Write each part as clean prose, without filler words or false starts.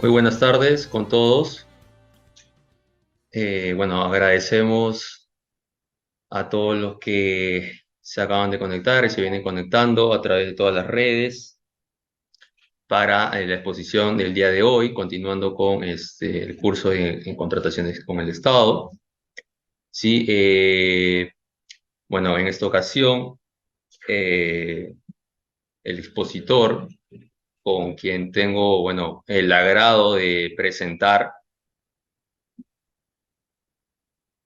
Muy buenas tardes con todos. Bueno, agradecemos a todos los que se acaban de conectar y se vienen conectando a través de todas las redes para la exposición del día de hoy, continuando con el curso en contrataciones con el Estado. Sí, bueno, en esta ocasión, eh, el expositor con quien tengo, bueno, el agrado de presentar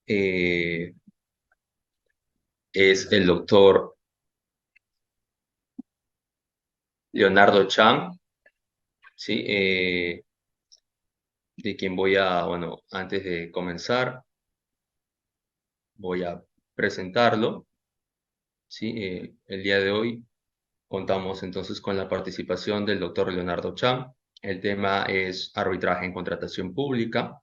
eh, es el doctor Leonardo Chan, ¿sí? De quien voy a, bueno, antes de comenzar, voy a presentarlo, ¿sí? El día de hoy contamos entonces con la participación del doctor Leonardo Chan. El tema es arbitraje en contratación pública.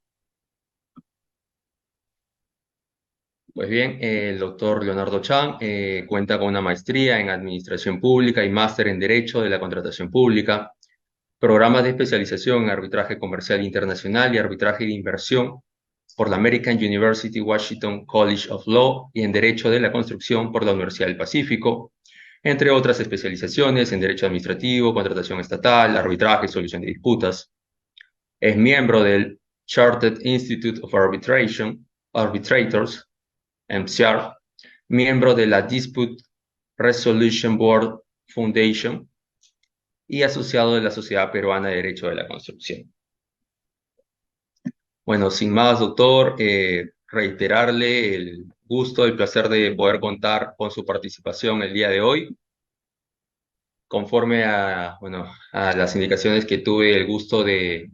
Pues bien, el doctor Leonardo Chan cuenta con una maestría en Administración Pública y máster en Derecho de la Contratación Pública, programas de especialización en arbitraje comercial internacional y arbitraje de inversión por la American University Washington College of Law y en Derecho de la Construcción por la Universidad del Pacífico, entre otras especializaciones en Derecho Administrativo, Contratación Estatal, Arbitraje y Solución de Disputas. Es miembro del Chartered Institute of Arbitrators, MCR, miembro de la Dispute Resolution Board Foundation y asociado de la Sociedad Peruana de Derecho de la Construcción. Bueno, sin más, doctor, reiterarle el gusto, el placer de poder contar con su participación el día de hoy. Conforme a, bueno, a las indicaciones que tuve el gusto de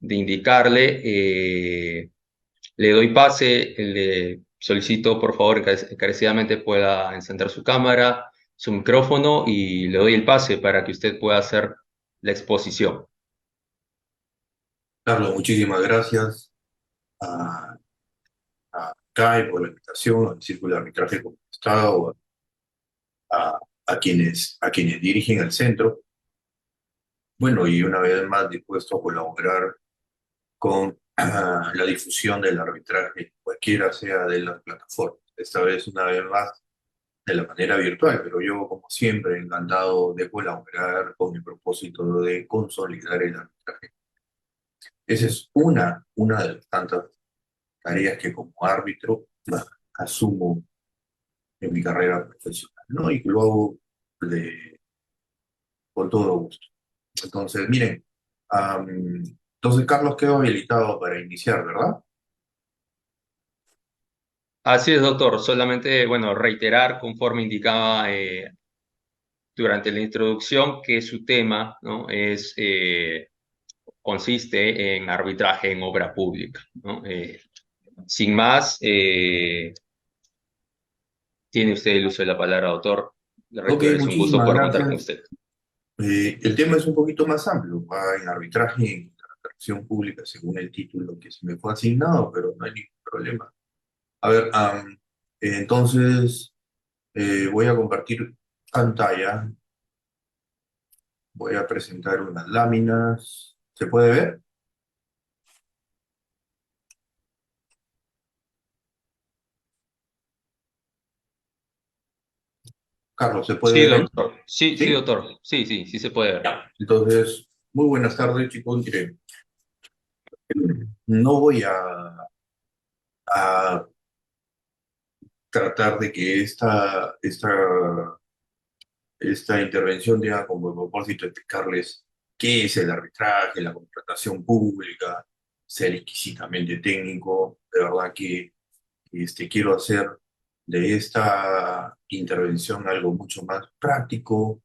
indicarle, le doy pase, le solicito por favor encarecidamente pueda encender su cámara, su micrófono y le doy el pase para que usted pueda hacer la exposición. Carlos, muchísimas gracias a, a CAE por la invitación, al Círculo de Arbitraje con el Estado, a quienes dirigen el centro. Bueno, y una vez más dispuesto a colaborar con la difusión del arbitraje, cualquiera sea de las plataformas. Esta vez, una vez más, de la manera virtual, pero yo, como siempre, encantado de colaborar con el propósito de consolidar el arbitraje. Esa es una de las tantas tareas que como árbitro asumo en mi carrera profesional, ¿no? Y lo hago de- con todo gusto. Entonces, miren, entonces Carlos quedó habilitado para iniciar, ¿verdad? Así es, doctor. Solamente, bueno, reiterar conforme indicaba durante la introducción que su tema, ¿no? Consiste en arbitraje en obra pública, ¿no? Sin más, tiene usted el uso de la palabra, doctor. De Ok, resto, es un gusto muchísimas poder contar con gracias. usted. El tema es un poquito más amplio, va en arbitraje y en contratación pública, según el título que se me fue asignado, pero no hay ningún problema. A ver, entonces voy a compartir pantalla, voy a presentar unas láminas. ¿Se puede ver? Carlos, ¿se puede Sí, ver ahí? doctor. Sí, sí, ¿Sí? doctor. Sí, sí, sí se puede ver. Ya. Entonces, muy buenas tardes, chicos. Mire, no voy a tratar de que esta intervención tenga como propósito explicarles qué es el arbitraje, la contratación pública, ser exquisitamente técnico. De verdad que quiero hacer de esta intervención algo mucho más práctico,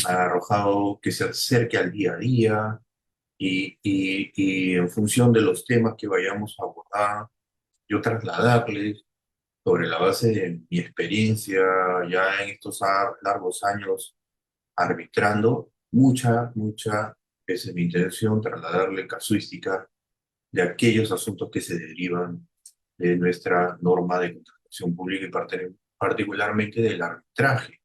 arrojado, que se acerque al día a día y en función de los temas que vayamos a abordar, yo trasladarles sobre la base de mi experiencia ya en estos largos años arbitrando, mucha, esa es mi intención, trasladarle casuística de aquellos asuntos que se derivan de nuestra norma de contratación pública y particularmente del arbitraje,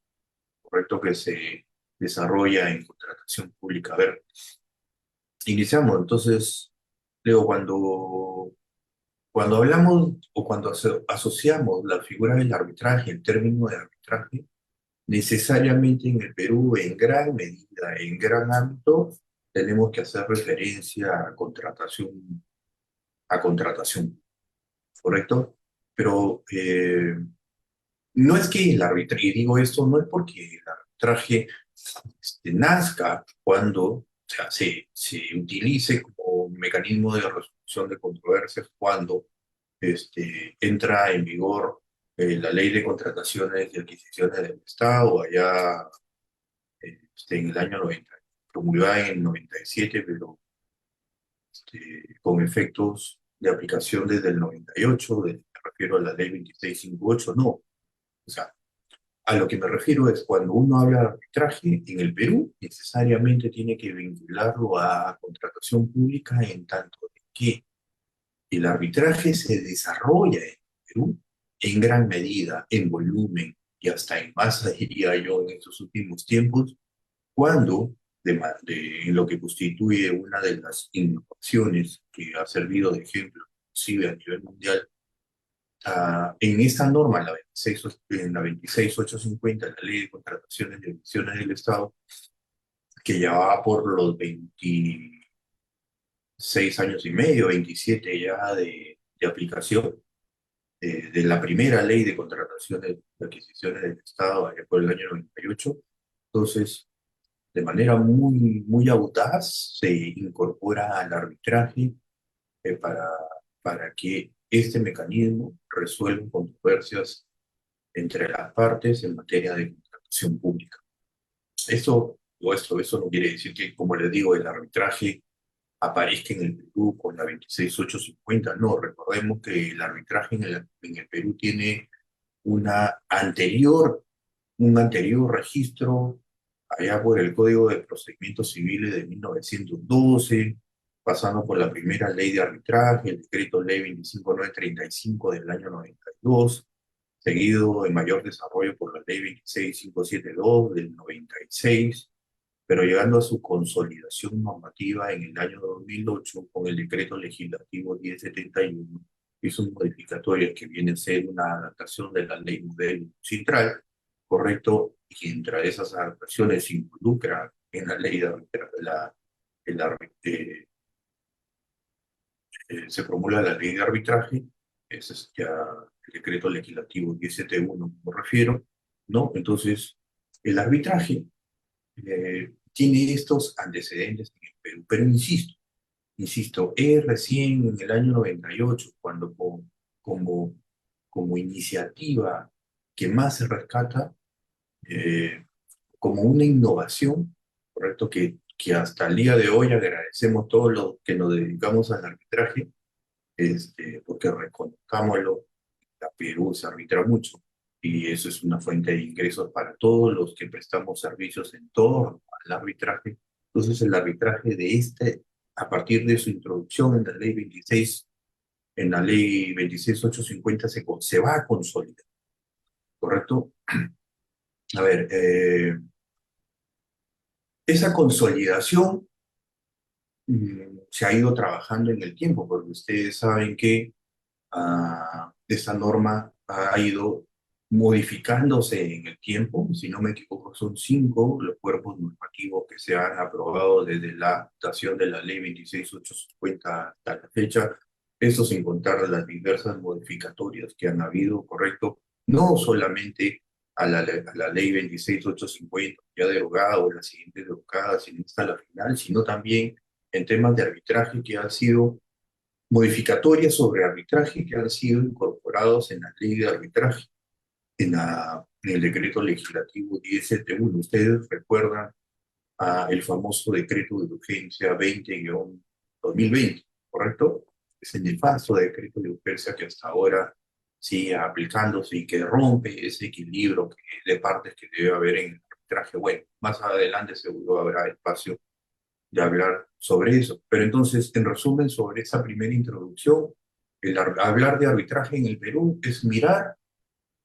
correcto, que se desarrolla en contratación pública. A ver, Iniciamos, entonces, Leo, cuando hablamos o cuando asociamos la figura del arbitraje, el término de arbitraje, necesariamente en el Perú, en gran medida, en gran ámbito, tenemos que hacer referencia a contratación, ¿correcto? Pero no es que el arbitraje, y digo esto, no es porque el arbitraje nazca cuando, o sea, se utilice como un mecanismo de resolución de controversias cuando entra en vigor la ley de contrataciones y adquisiciones del Estado allá en el año 90, promulgada en el 97, pero con efectos de aplicación desde el 98, me refiero a la ley 2658, no. O sea, a lo que me refiero es cuando uno habla de arbitraje en el Perú, necesariamente tiene que vincularlo a contratación pública en tanto de que el arbitraje se desarrolla en Perú en gran medida, en volumen y hasta en masa, diría yo, en estos últimos tiempos, cuando, en lo que constituye una de las innovaciones que ha servido de ejemplo, inclusive a nivel mundial, en esta norma, en la 26850, la Ley de Contrataciones de Emisiones del Estado, que ya va por los 26 años y medio, 27 ya de aplicación, de la primera Ley de Contrataciones de Adquisiciones del Estado, allá por el año 98. Entonces, de manera muy, muy audaz, se incorpora al arbitraje eh, para, para que este mecanismo resuelva controversias entre las partes en materia de contratación pública. Eso no quiere decir que, como les digo, el arbitraje aparezca en el Perú con la 26850. No, recordemos que el arbitraje en el Perú tiene una anterior, un anterior registro allá por el Código de Procedimientos Civiles de 1912, pasando por la primera ley de arbitraje, el decreto ley 25935 del año 92, seguido en mayor desarrollo por la ley 26572 del 96, pero llegando a su consolidación normativa en el año 2008 con el decreto legislativo 1071 y sus modificatorias que vienen a ser una adaptación de la ley modelo central, correcto, y entre esas adaptaciones se involucra en la ley de arbitraje, el se promulga la ley de arbitraje, ese es ya el decreto legislativo 1071, como refiero, ¿no? Entonces, el arbitraje tiene estos antecedentes en el Perú, pero insisto, es recién en el año 98 cuando como, como iniciativa que más se rescata eh, como una innovación, ¿correcto? Que hasta el día de hoy agradecemos todos los que nos dedicamos al arbitraje, porque reconozcámoslo, la Perú se arbitra mucho y eso es una fuente de ingresos para todos los que prestamos servicios en torno al arbitraje. Entonces el arbitraje a partir de su introducción en la ley 26, en la ley 26850 se va a consolidar, ¿correcto? A ver, esa consolidación se ha ido trabajando en el tiempo, porque ustedes saben que esta norma ha ido modificándose en el tiempo. Si no me equivoco, son 5 los cuerpos normativos que se han aprobado desde la adaptación de la ley 26850 hasta la fecha. Eso sin contar las diversas modificatorias que han habido, correcto, no solamente a la ley 26850 ya derogada o la siguiente derogada, sino hasta la final, sino también en temas de arbitraje que han sido modificatorias sobre arbitraje que han sido incorporados en la ley de arbitraje, en el decreto legislativo 1071. Ustedes recuerdan el famoso decreto de urgencia 20-2020, ¿correcto? Ese nefasto decreto de urgencia que hasta ahora sigue aplicándose y que rompe ese equilibrio de partes que debe haber en el arbitraje. Bueno, más adelante seguro habrá espacio de hablar sobre eso. Pero entonces, en resumen, sobre esa primera introducción, hablar de arbitraje en el Perú es mirar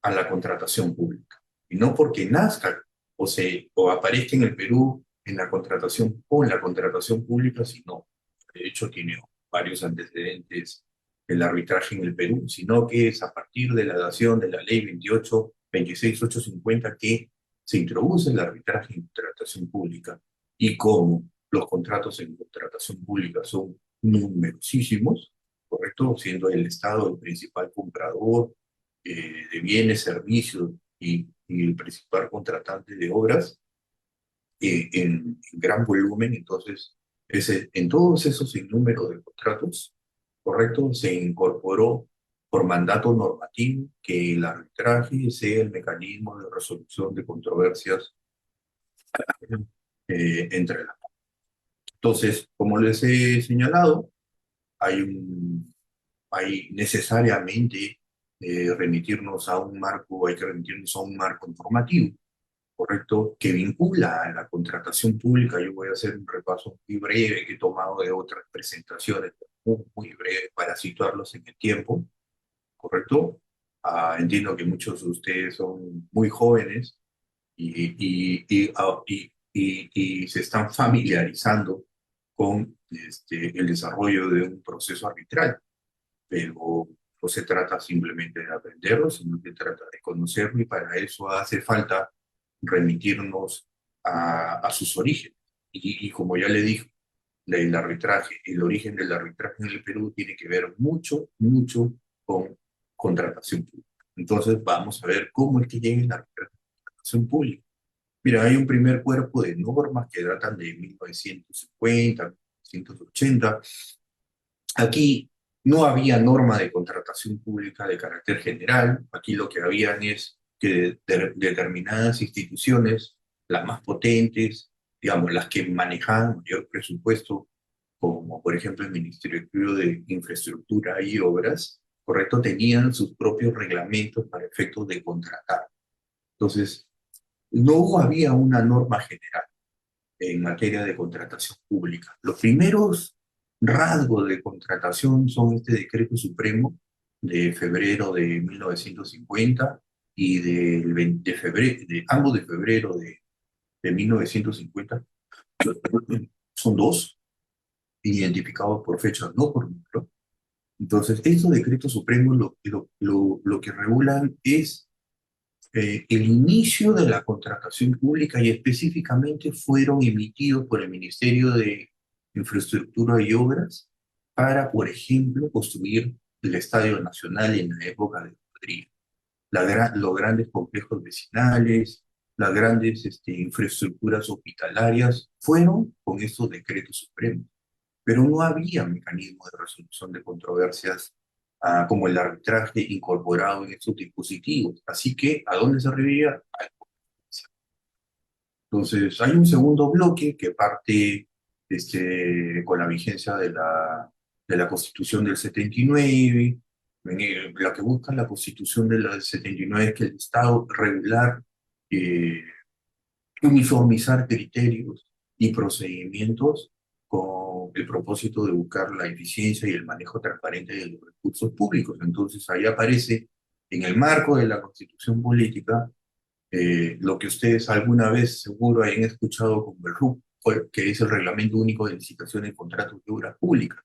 a la contratación pública. Y no porque nazca o aparezca en el Perú en la contratación, con la contratación pública, sino, de hecho, tiene varios antecedentes el arbitraje en el Perú, sino que es a partir de la dación de la ley 26850 que se introduce el arbitraje en contratación pública. Y como los contratos en contratación pública son numerosísimos, ¿correcto? Siendo el Estado el principal comprador de bienes, servicios y el principal contratante de obras, en gran volumen. Entonces, en todos esos sinnúmeros de contratos, ¿correcto? Se incorporó por mandato normativo que el arbitraje sea el mecanismo de resolución de controversias entre las. Entonces, como les he señalado, hay necesariamente remitirnos a un marco, hay que remitirnos a un marco normativo, ¿correcto? Que vincula a la contratación pública. Yo voy a hacer un repaso muy breve que he tomado de otras presentaciones, muy breve para situarlos en el tiempo, ¿correcto? Entiendo que muchos de ustedes son muy jóvenes y se están familiarizando con el desarrollo de un proceso arbitral, pero no se trata simplemente de aprenderlo, sino que trata de conocerlo, y para eso hace falta remitirnos a sus orígenes. Y como ya le dije, el arbitraje, el origen del arbitraje en el Perú tiene que ver mucho, mucho con contratación pública. Entonces vamos a ver cómo es que llega el arbitraje en contratación pública. Mira, hay un primer cuerpo de normas que datan de 1950, 1980. Aquí no había norma de contratación pública de carácter general. Aquí lo que habían es que determinadas instituciones, las más potentes, digamos, las que manejaban mayor presupuesto, como por ejemplo el Ministerio de Infraestructura y Obras, ¿correcto? Tenían sus propios reglamentos para efectos de contratar. Entonces, no había una norma general en materia de contratación pública. Los primeros rasgos de contratación son este decreto supremo de febrero de 1950 y de febrero, ambos de febrero de 1950. Son dos, identificados por fecha, no por número. Entonces, estos decretos supremos lo que regulan es el inicio de la contratación pública, y específicamente fueron emitidos por el Ministerio de Infraestructura y Obras para, por ejemplo, construir el Estadio Nacional en la época de Madrid, los grandes complejos vecinales, las grandes infraestructuras hospitalarias, fueron con estos decretos supremos. Pero no había mecanismo de resolución de controversias como el arbitraje incorporado en estos dispositivos. Así que, ¿a dónde se refería? A la competencia. Entonces, hay un segundo bloque que parte con la vigencia de la Constitución del 79. La que busca la Constitución del 79 es que el Estado regular, eh, uniformizar criterios y procedimientos con el propósito de buscar la eficiencia y el manejo transparente de los recursos públicos. Entonces ahí aparece, en el marco de la Constitución política, lo que ustedes alguna vez seguro hayan escuchado como el RUP, que es el Reglamento Único de Licitaciones y Contratos de Obras Públicas.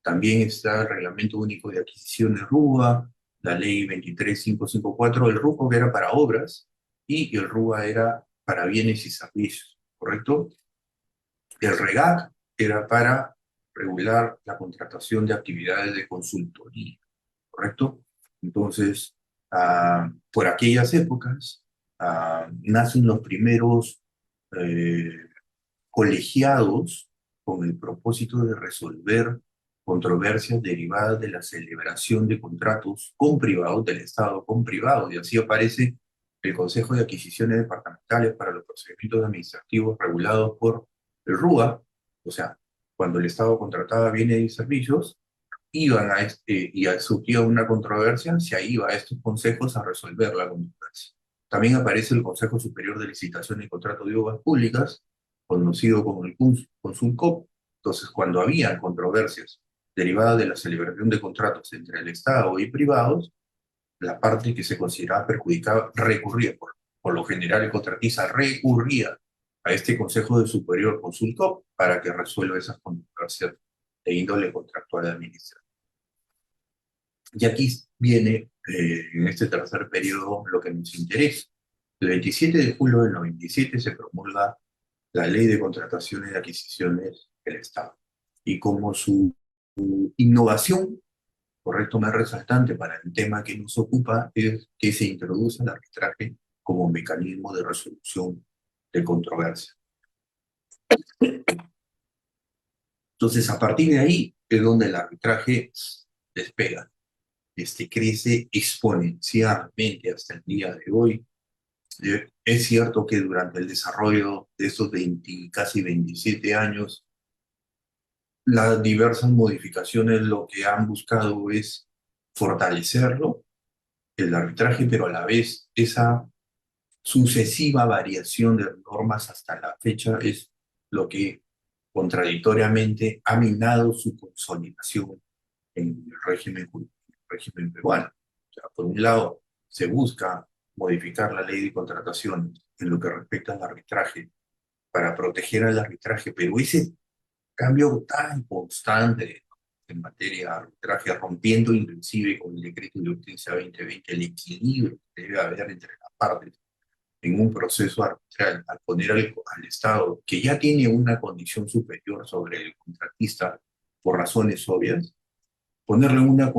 También está el Reglamento Único de Adquisiciones RUA, la Ley 23554, el RUCO que era para obras y el RUA era para bienes y servicios, ¿correcto? El REGAC era para regular la contratación de actividades de consultoría, ¿correcto? Entonces, por aquellas épocas, nacen los primeros eh, colegiados con el propósito de resolver controversias derivadas de la celebración de contratos con privados, del Estado con privados, y así aparece el Consejo de Adquisiciones Departamentales para los Procedimientos Administrativos regulados por el RUA. O sea, cuando el Estado contrataba bienes y servicios, iban y surgía una controversia, se iba a estos consejos a resolver la controversia. También aparece el Consejo Superior de Licitaciones y Contratos de Obras Públicas, conocido como el Consulcop. Entonces, cuando había controversias derivadas de la celebración de contratos entre el Estado y privados, la parte que se consideraba perjudicada recurría, por lo general el contratista recurría a este Consejo de Superior Consultor para que resuelva esas controversias de índole contractual administrativa. Y aquí viene, en este tercer periodo, lo que nos interesa. El 27 de julio del 97 se promulga la Ley de Contrataciones y Adquisiciones del Estado. Y como su innovación, correcto, más resaltante para el tema que nos ocupa, es que se introduce el arbitraje como mecanismo de resolución de controversia. Entonces, a partir de ahí es donde el arbitraje despega, crece exponencialmente hasta el día de hoy. Es cierto que durante el desarrollo de estos 20, casi 27 años, las diversas modificaciones lo que han buscado es fortalecerlo, el arbitraje, pero a la vez esa sucesiva variación de normas hasta la fecha es lo que contradictoriamente ha minado su consolidación en el régimen peruano. O sea, por un lado, se busca modificar la ley de contrataciones en lo que respecta al arbitraje para proteger al arbitraje, pero ese cambio tan constante en materia de arbitraje, rompiendo inclusive con el decreto de urgencia 2020 el equilibrio que debe haber entre las partes en un proceso arbitral, al poner al Estado, que ya tiene una condición superior sobre el contratista por razones obvias, ponerle una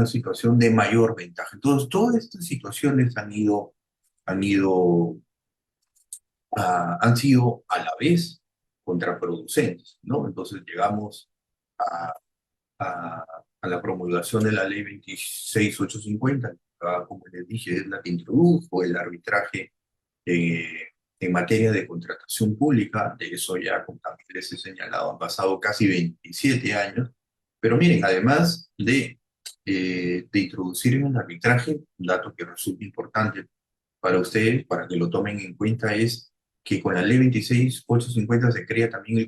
situación de mayor ventaja. Entonces, todas estas situaciones han ido han sido a la vez contraproducentes, ¿no? Entonces llegamos a, a, a la promulgación de la ley 26850, como les dije, es la que introdujo el arbitraje en materia de contratación pública. De eso ya, como también les he señalado, han pasado casi 27 años. Pero miren, además de introducir en el arbitraje, un dato que resulta importante para ustedes, para que lo tomen en cuenta, es que con la ley 26850 se crea también el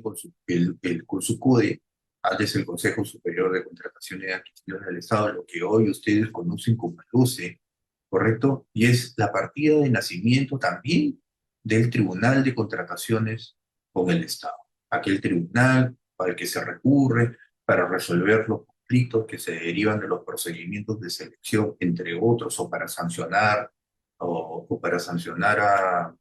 CONSUCODE, antes el Consejo Superior de Contratación y Adquisición del Estado, lo que hoy ustedes conocen como el OCE, ¿correcto? Y es la partida de nacimiento también del Tribunal de Contrataciones con el Estado. Aquel tribunal para el que se recurre para resolver los conflictos que se derivan de los procedimientos de selección, entre otros, o para sancionar a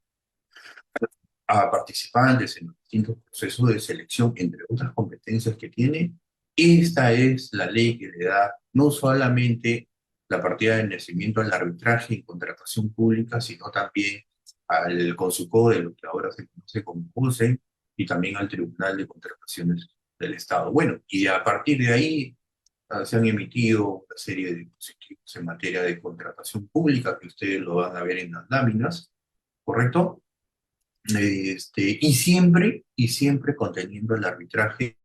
participantes en los distintos procesos de selección, entre otras competencias que tiene. Esta es la ley que le da no solamente la partida de nacimiento al arbitraje y contratación pública, sino también al CONSUCODE, lo que ahora se conoce como COSE, y también al Tribunal de Contrataciones del Estado. Bueno, y a partir de ahí se han emitido una serie de dispositivos en materia de contratación pública, que ustedes lo van a ver en las láminas, ¿correcto? Y siempre conteniendo el arbitraje,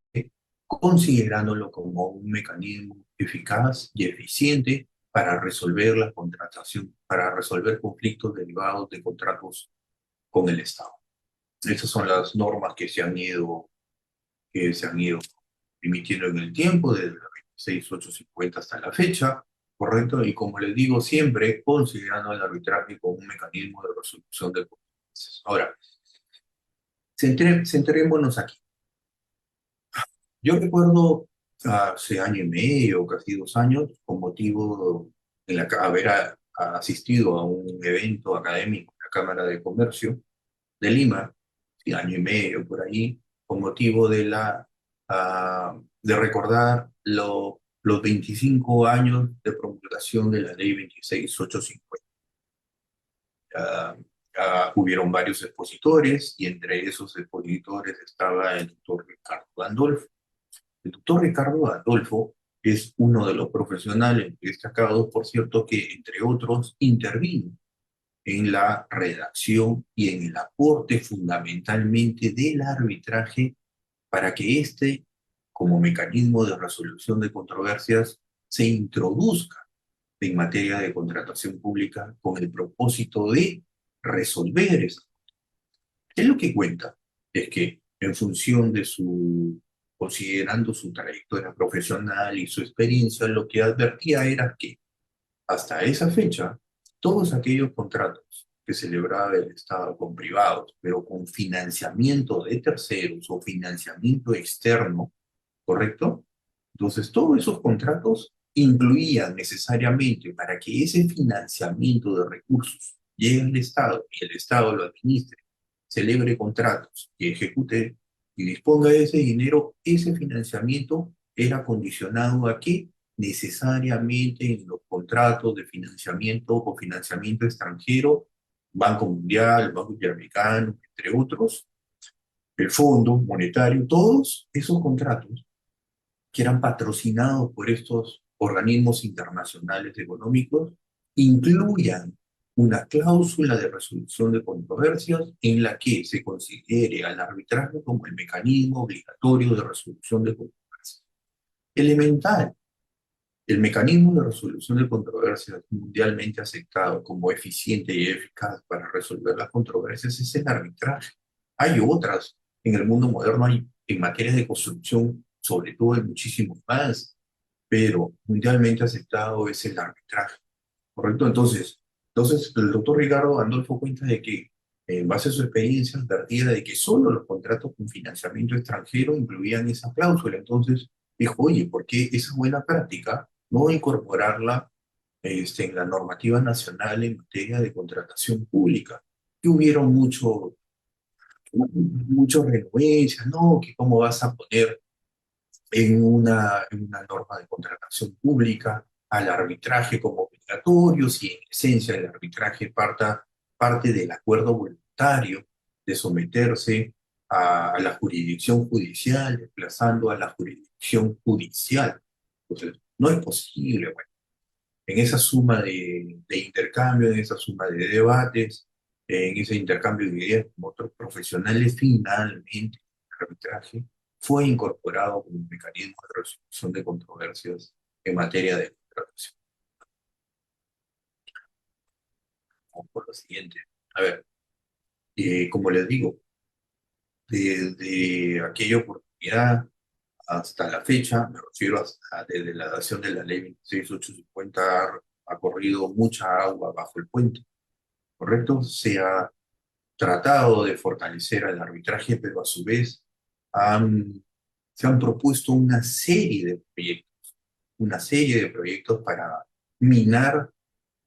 considerándolo como un mecanismo eficaz y eficiente para resolver la contratación, para resolver conflictos derivados de contratos con el Estado. Estas son las normas que se han ido emitiendo en el tiempo, desde la 26850 hasta la fecha, ¿correcto? Y como les digo, siempre considerando el arbitraje como un mecanismo de resolución de controversias. Ahora, centrémonos aquí. Yo recuerdo hace año y medio, casi 2 años, con motivo de haber asistido a un evento académico en la Cámara de Comercio de Lima, sí, año y medio por ahí, con motivo de recordar los 25 años de promulgación de la Ley 26850. Hubieron varios expositores, y entre esos expositores estaba el doctor Ricardo Gandolfo. El doctor Ricardo Gandolfo es uno de los profesionales destacados, por cierto, que entre otros intervino en la redacción y en el aporte fundamentalmente del arbitraje para que como mecanismo de resolución de controversias, se introduzca en materia de contratación pública con el propósito de resolver eso. ¿Qué es lo que cuenta? Es que en función de considerando su trayectoria profesional y su experiencia, lo que advertía era que hasta esa fecha, todos aquellos contratos que celebraba el Estado con privados, pero con financiamiento de terceros o financiamiento externo, ¿correcto? Entonces, todos esos contratos incluían necesariamente para que ese financiamiento de recursos llegue al Estado y el Estado lo administre, celebre contratos y ejecute y disponga de ese dinero, ese financiamiento era condicionado a que necesariamente en los contratos de financiamiento o financiamiento extranjero, Banco Mundial, Banco Interamericano, entre otros, el Fondo Monetario, todos esos contratos que eran patrocinados por estos organismos internacionales económicos, incluyan una cláusula de resolución de controversias en la que se considere al arbitraje como el mecanismo obligatorio de resolución de controversias. Elemental, el mecanismo de resolución de controversias mundialmente aceptado como eficiente y eficaz para resolver las controversias es el arbitraje. Hay otras en el mundo moderno, hay en materia de construcción, sobre todo hay muchísimos más, pero mundialmente aceptado es el arbitraje, ¿correcto? Entonces el doctor Ricardo Gandolfo cuenta de que, en base a su experiencia, advertía de que solo los contratos con financiamiento extranjero incluían esa cláusula. Entonces dijo, oye, ¿por qué esa buena práctica no incorporarla en la normativa nacional en materia de contratación pública? Que hubieron muchas renuencias, ¿no? Que cómo vas a poner en una norma de contratación pública al arbitraje como obligatorio, si en esencia el arbitraje parte del acuerdo voluntario de someterse a la jurisdicción judicial, desplazando a la jurisdicción judicial. Entonces, no es posible, bueno, en esa suma de intercambio, en esa suma de debates, en ese intercambio de ideas con otros profesionales, finalmente el arbitraje fue incorporado como un mecanismo de resolución de controversias en materia de contratación. Vamos por lo siguiente. A ver, como les digo, desde aquella oportunidad hasta la fecha, me refiero hasta desde la dación de la ley 26850, ha corrido mucha agua bajo el puente, ¿correcto? Se ha tratado de fortalecer al arbitraje, pero a su vez han, se han propuesto una serie de proyectos para minar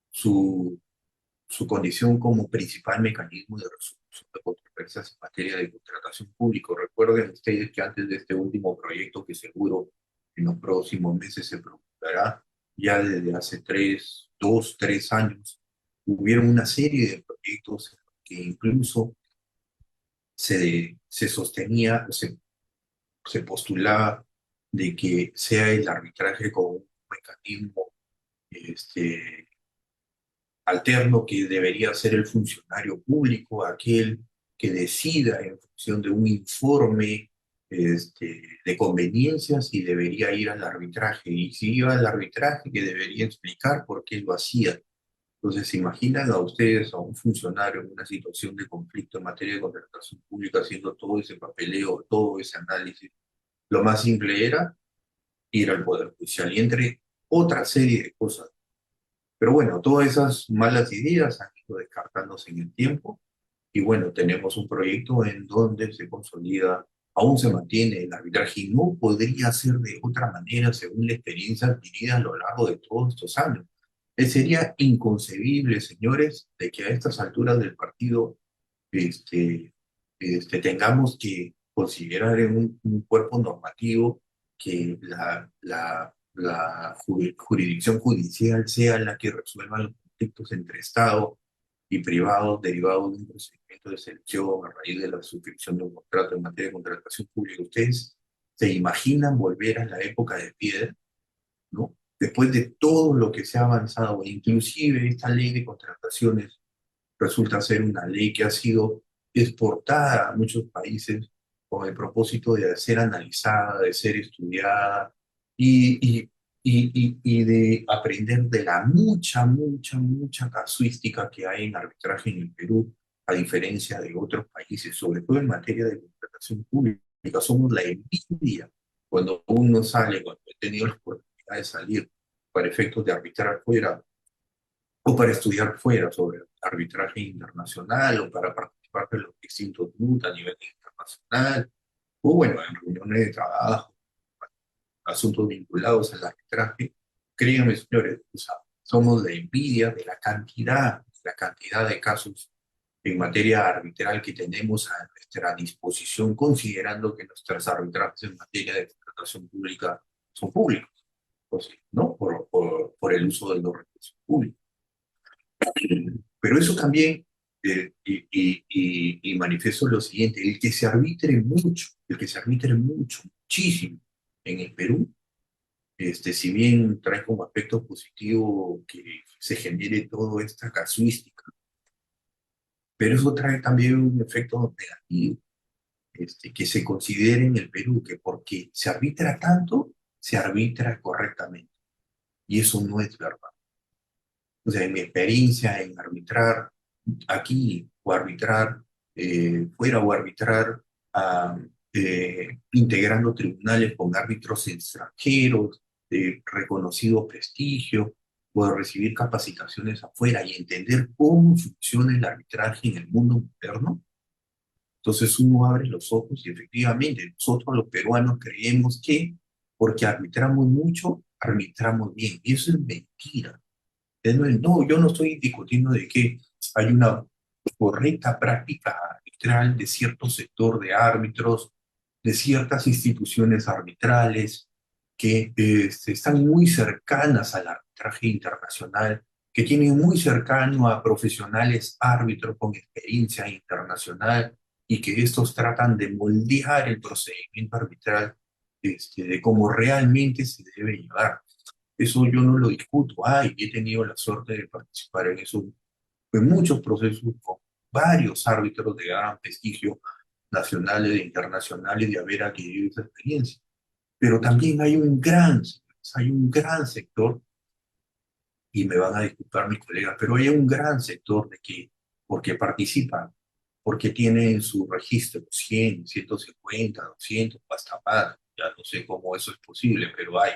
su, su condición como principal mecanismo de resolución de controversias en materia de contratación pública. Recuerden ustedes que antes de este último proyecto, que seguro en los próximos meses se promulgará, ya desde hace 3 años, hubieron una serie de proyectos que incluso se sostenía, se postulaba de que sea el arbitraje como un mecanismo este, alterno que debería ser el funcionario público, aquel que decida en función de un informe de conveniencias y debería ir al arbitraje. Y si iba al arbitraje, que debería explicar por qué lo hacía. Entonces, ¿se imaginan a ustedes a un funcionario en una situación de conflicto en materia de contratación pública haciendo todo ese papeleo, todo ese análisis? Lo más simple era ir al Poder Judicial y entre otra serie de cosas. Pero bueno, todas esas malas ideas han ido descartándose en el tiempo y bueno, tenemos un proyecto en donde se consolida, aún se mantiene el arbitraje y no podría ser de otra manera según la experiencia adquirida a lo largo de todos estos años. Sería inconcebible, señores, de que a estas alturas del partido este, tengamos que considerar en un cuerpo normativo que la jurisdicción judicial sea la que resuelva los conflictos entre Estado y privados derivados de un procedimiento de selección a raíz de la suscripción de un contrato en materia de contratación pública. ¿Ustedes se imaginan volver a la época de piedra, ¿no? Después de todo lo que se ha avanzado, inclusive esta ley de contrataciones resulta ser una ley que ha sido exportada a muchos países con el propósito de ser analizada, de ser estudiada y, y de aprender de la mucha casuística que hay en arbitraje en el Perú, a diferencia de otros países, sobre todo en materia de contratación pública. Somos la envidia cuando uno sale, cuando he tenido la oportunidad de salir para efectos de arbitrar fuera o para estudiar fuera sobre arbitraje internacional o para participar de los distintos MUT a nivel internacional, o bueno, en reuniones de trabajo, asuntos vinculados al arbitraje. Créanme, señores, o sea, somos la envidia de la cantidad de casos en materia arbitral que tenemos a nuestra disposición, considerando que nuestros arbitrajes en materia de contratación pública son públicos, pues, ¿no? Por el uso de los recursos públicos. Pero eso también, y manifiesto lo siguiente, el que se arbitre mucho, muchísimo en el Perú, si bien trae como aspecto positivo que se genere toda esta casuística, pero eso trae también un efecto negativo, que se considere en el Perú que porque se arbitra tanto, se arbitra correctamente. Y eso no es verdad. O sea, en mi experiencia en arbitrar aquí o arbitrar fuera o arbitrar ah, integrando tribunales con árbitros extranjeros de reconocido prestigio, o recibir capacitaciones afuera y entender cómo funciona el arbitraje en el mundo moderno. Entonces uno abre los ojos y efectivamente nosotros los peruanos creemos que porque arbitramos mucho, arbitramos bien. Y eso es mentira. No, yo no estoy discutiendo de que hay una correcta práctica arbitral de cierto sector de árbitros, de ciertas instituciones arbitrales que están muy cercanas al arbitraje internacional, que tienen muy cercano a profesionales árbitros con experiencia internacional y que estos tratan de moldear el procedimiento arbitral de cómo realmente se debe llevar. Eso yo no lo discuto. Ay, he tenido la suerte de participar en eso, en muchos procesos con varios árbitros de gran prestigio nacionales e internacionales de haber adquirido esa experiencia. Pero también hay un gran sector, y me van a disculpar mis colegas, pero hay un gran sector de que, porque participan, porque tienen en su registro 100, 150, 200, hasta más, ya no sé cómo eso es posible, pero hay,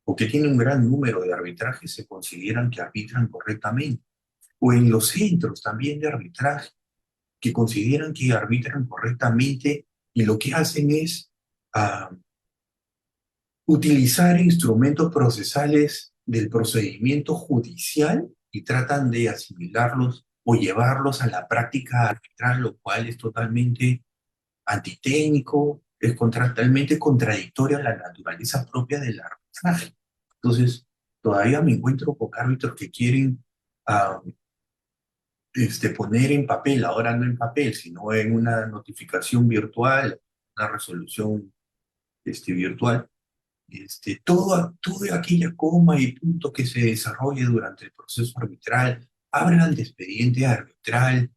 o que tiene un gran número de arbitrajes, se consideran que arbitran correctamente, o en los centros también de arbitraje, que consideran que arbitran correctamente y lo que hacen es ah, utilizar instrumentos procesales del procedimiento judicial y tratan de asimilarlos o llevarlos a la práctica arbitral, lo cual es totalmente antitécnico, es totalmente contradictorio a la naturaleza propia del arbitraje. Entonces, todavía me encuentro con árbitros que quieren ah, poner en papel, ahora no en papel, sino en una notificación virtual, una resolución virtual, toda aquella coma y punto que se desarrolle durante el proceso arbitral, hablan de expediente arbitral,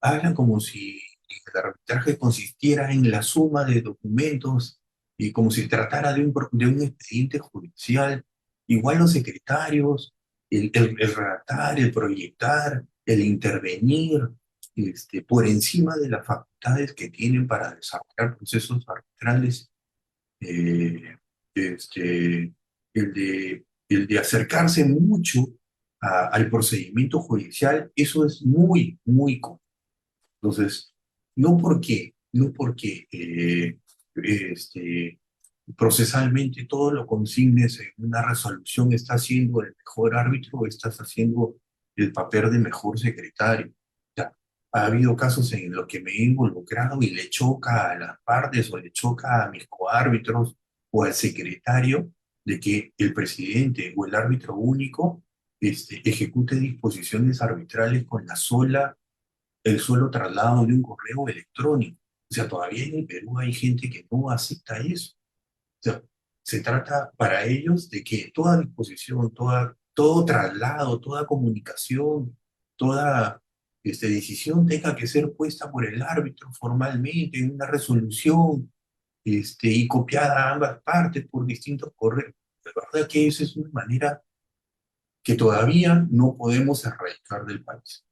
hablan como si el arbitraje consistiera en la suma de documentos y como si tratara de un expediente judicial. Igual los secretarios, el redactar, el proyectar, el intervenir, por encima de las facultades que tienen para desarrollar procesos arbitrales, eh, el de acercarse mucho al procedimiento judicial, eso es muy, muy común. Entonces, no porque procesalmente todo lo consignes en una resolución, estás siendo el mejor árbitro o estás haciendo el papel de mejor secretario. O sea, ha habido casos en los que me he involucrado y le choca a las partes o le choca a mis coárbitros o al secretario de que el presidente o el árbitro único ejecute disposiciones arbitrales con el solo traslado de un correo electrónico. O sea, todavía en el Perú hay gente que no acepta eso. O sea, se trata para ellos de que toda disposición, todo traslado, toda comunicación, toda decisión tenga que ser puesta por el árbitro formalmente en una resolución y copiada a ambas partes por distintos correos. La verdad que esa es una manera que todavía no podemos erradicar del país.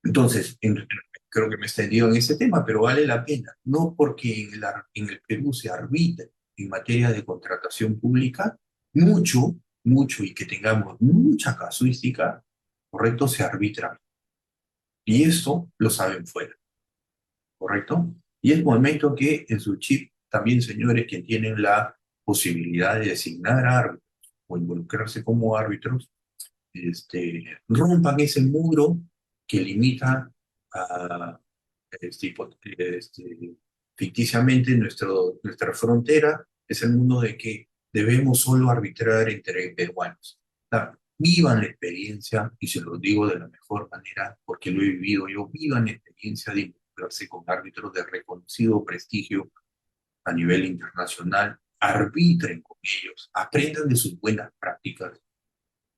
Entonces, creo que me he extendido en ese tema, pero vale la pena. No porque en el Perú se arbitra en materia de contratación pública mucho, mucho y que tengamos mucha casuística, ¿correcto? Se arbitra. Y esto lo saben fuera, ¿correcto? Y es momento que en su chip también, señores, que tienen la posibilidad de designar árbitros o involucrarse como árbitros, rompan ese muro que limita a, ficticiamente nuestra frontera, es el mundo de que debemos solo arbitrar entre peruanos. Vivan la experiencia, y se lo digo de la mejor manera porque lo he vivido yo, vivan la experiencia de involucrarse con árbitros de reconocido prestigio a nivel internacional, arbitren con ellos, aprendan de sus buenas prácticas,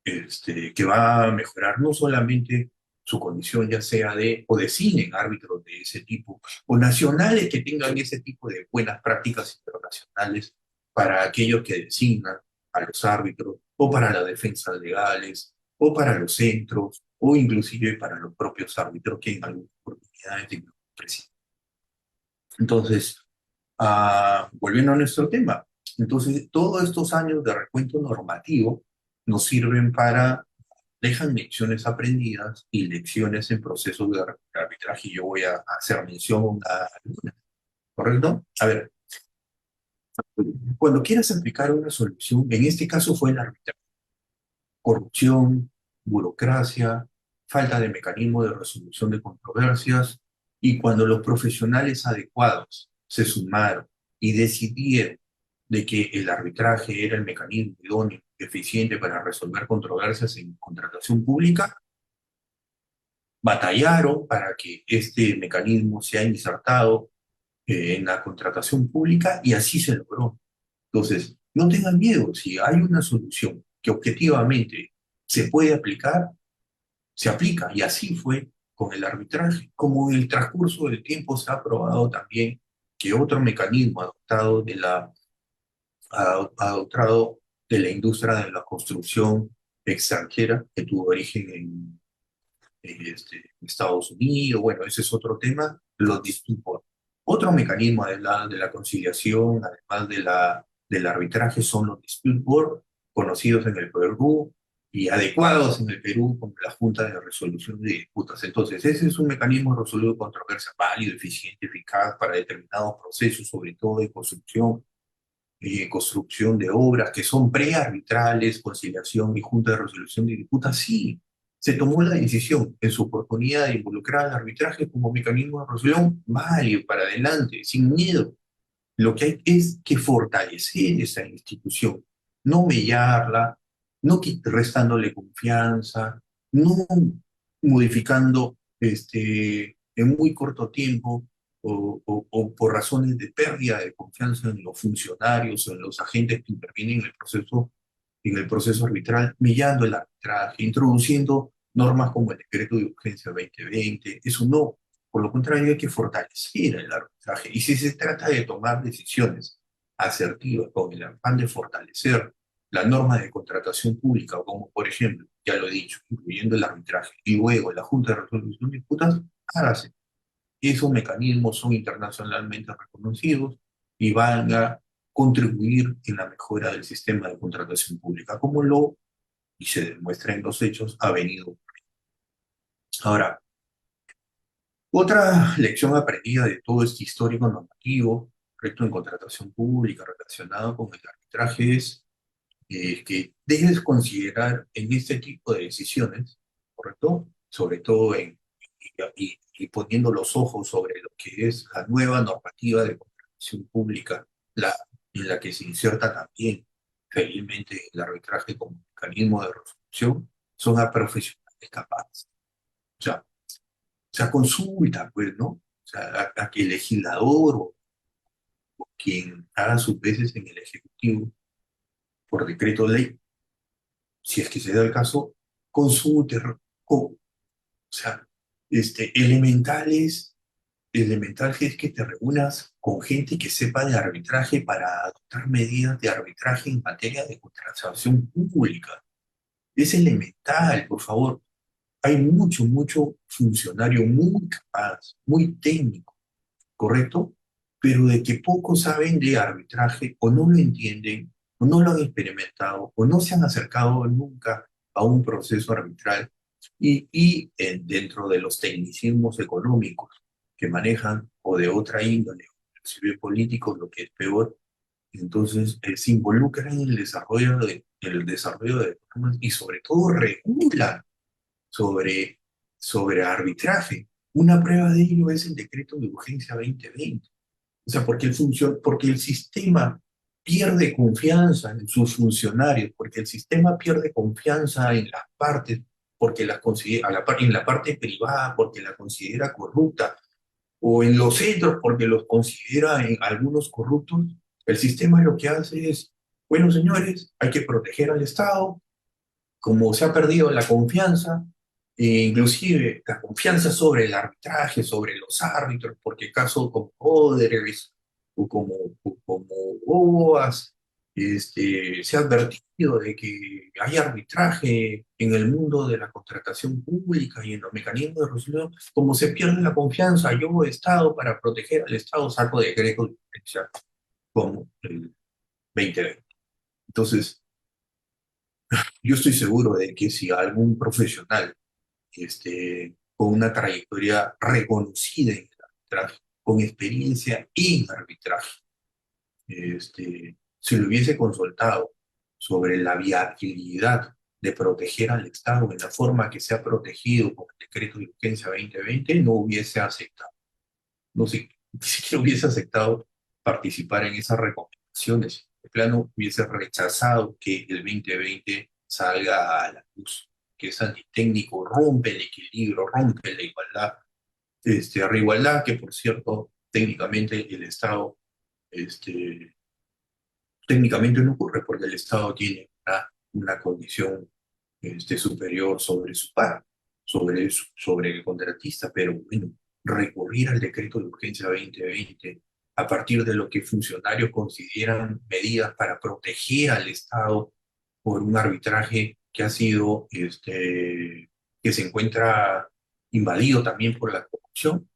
que va a mejorar no solamente su condición, ya sea o designen árbitros de ese tipo, o nacionales que tengan ese tipo de buenas prácticas internacionales para aquellos que designan a los árbitros, o para las defensas legales, o para los centros, o inclusive para los propios árbitros que en algunas oportunidades tienen presidente. Entonces, volviendo a nuestro tema, entonces todos estos años de recuento normativo nos sirven dejan lecciones aprendidas y lecciones en procesos de arbitraje. Yo voy a hacer mención a algunas, ¿correcto? A ver, cuando quieras aplicar una solución, en este caso fue el arbitraje, corrupción, burocracia, falta de mecanismo de resolución de controversias, y cuando los profesionales adecuados se sumaron y decidieron de que el arbitraje era el mecanismo idóneo, eficiente para resolver controversias en contratación pública, batallaron para que este mecanismo sea insertado en la contratación pública y así se logró. Entonces, no tengan miedo, si hay una solución que objetivamente se puede aplicar, se aplica. Y así fue con el arbitraje. Como en el transcurso del tiempo se ha probado también que otro mecanismo adoptado de la industria de la construcción extranjera, que tuvo origen en Estados Unidos, bueno, ese es otro tema, los distintos. Otro mecanismo de la conciliación, además del arbitraje, son los dispute board, conocidos en el Perú y adecuados en el Perú como la Junta de Resolución de Disputas. Entonces, ese es un mecanismo de resolución de controversia válido, eficiente, eficaz para determinados procesos, sobre todo de construcción de obras que son prearbitrales, conciliación y junta de resolución de disputas. Sí, se tomó la decisión en su oportunidad de involucrar al arbitraje como mecanismo de resolución válido para adelante, sin miedo. Lo que hay es que fortalecer esa institución, no mellarla, no restándole confianza, no modificando en muy corto tiempo o por razones de pérdida de confianza en los funcionarios o en los agentes que intervienen en el proceso arbitral, mellando el arbitraje, introduciendo normas como el decreto de urgencia 2020. Eso no. Por lo contrario, hay que fortalecer el arbitraje. Y si se trata de tomar decisiones asertivas con el afán de fortalecer la norma de contratación pública, como por ejemplo, ya lo he dicho, incluyendo el arbitraje y luego la Junta de Resolución de Disputas, hágase. Esos mecanismos son internacionalmente reconocidos y van a contribuir en la mejora del sistema de contratación pública, y se demuestra en los hechos, ha venido. Ahora, otra lección aprendida de todo este histórico normativo, correcto, en contratación pública relacionado con el arbitraje es que debes considerar en este tipo de decisiones, correcto, sobre todo y poniendo los ojos sobre lo que es la nueva normativa de contratación pública, en la que se inserta también, felizmente, el arbitraje como mecanismo de resolución, son a profesionales capaces. O sea, consulta, pues, ¿no? O sea, a que el legislador o quien haga sus veces en el Ejecutivo por decreto de ley, si es que se da el caso, consulte, o sea, elemental es que te reúnas con gente que sepa de arbitraje para adoptar medidas de arbitraje en materia de contratación pública. Es elemental, por favor. Hay mucho funcionario muy capaz, muy técnico, ¿correcto? Pero de que pocos saben de arbitraje o no lo entienden, o no lo han experimentado, o no se han acercado nunca a un proceso arbitral, Dentro de los tecnicismos económicos que manejan o de otra índole, inclusive políticos, lo que es peor, entonces se involucran en el desarrollo de normas y sobre todo regulan sobre, sobre arbitraje. Una prueba de ello es el decreto de urgencia 2020. O sea, porque el sistema pierde confianza en sus funcionarios, porque el sistema pierde confianza en las partes, porque las considera, en la parte privada, porque la considera corrupta, o en los centros, porque los considera en algunos corruptos. El sistema lo que hace es, bueno, señores, hay que proteger al Estado, como se ha perdido la confianza, inclusive la confianza sobre el arbitraje, sobre los árbitros, porque casos como Odebrecht o como OAS, se ha advertido de que hay arbitraje en el mundo de la contratación pública y en los mecanismos de resolución, como se pierde la confianza, yo, Estado, para proteger al Estado, saco decretos de urgencia como el 2020. Entonces, yo estoy seguro de que si algún profesional con una trayectoria reconocida en el arbitraje, con experiencia en arbitraje, se le hubiese consultado sobre la viabilidad de proteger al Estado en la forma que se ha protegido con el decreto de urgencia 2020, no hubiese aceptado, no sé, ni siquiera hubiese aceptado participar en esas recomendaciones. De plano, hubiese rechazado que el 2020 salga a la luz, que es antitécnico, rompe el equilibrio, rompe la igualdad, igualdad que por cierto, técnicamente el Estado, este, técnicamente no ocurre porque el Estado tiene una condición superior sobre su par, sobre el contratista, pero bueno, recurrir al decreto de urgencia 2020 a partir de lo que funcionarios consideran medidas para proteger al Estado por un arbitraje que ha sido, que se encuentra invadido también por la corrupción,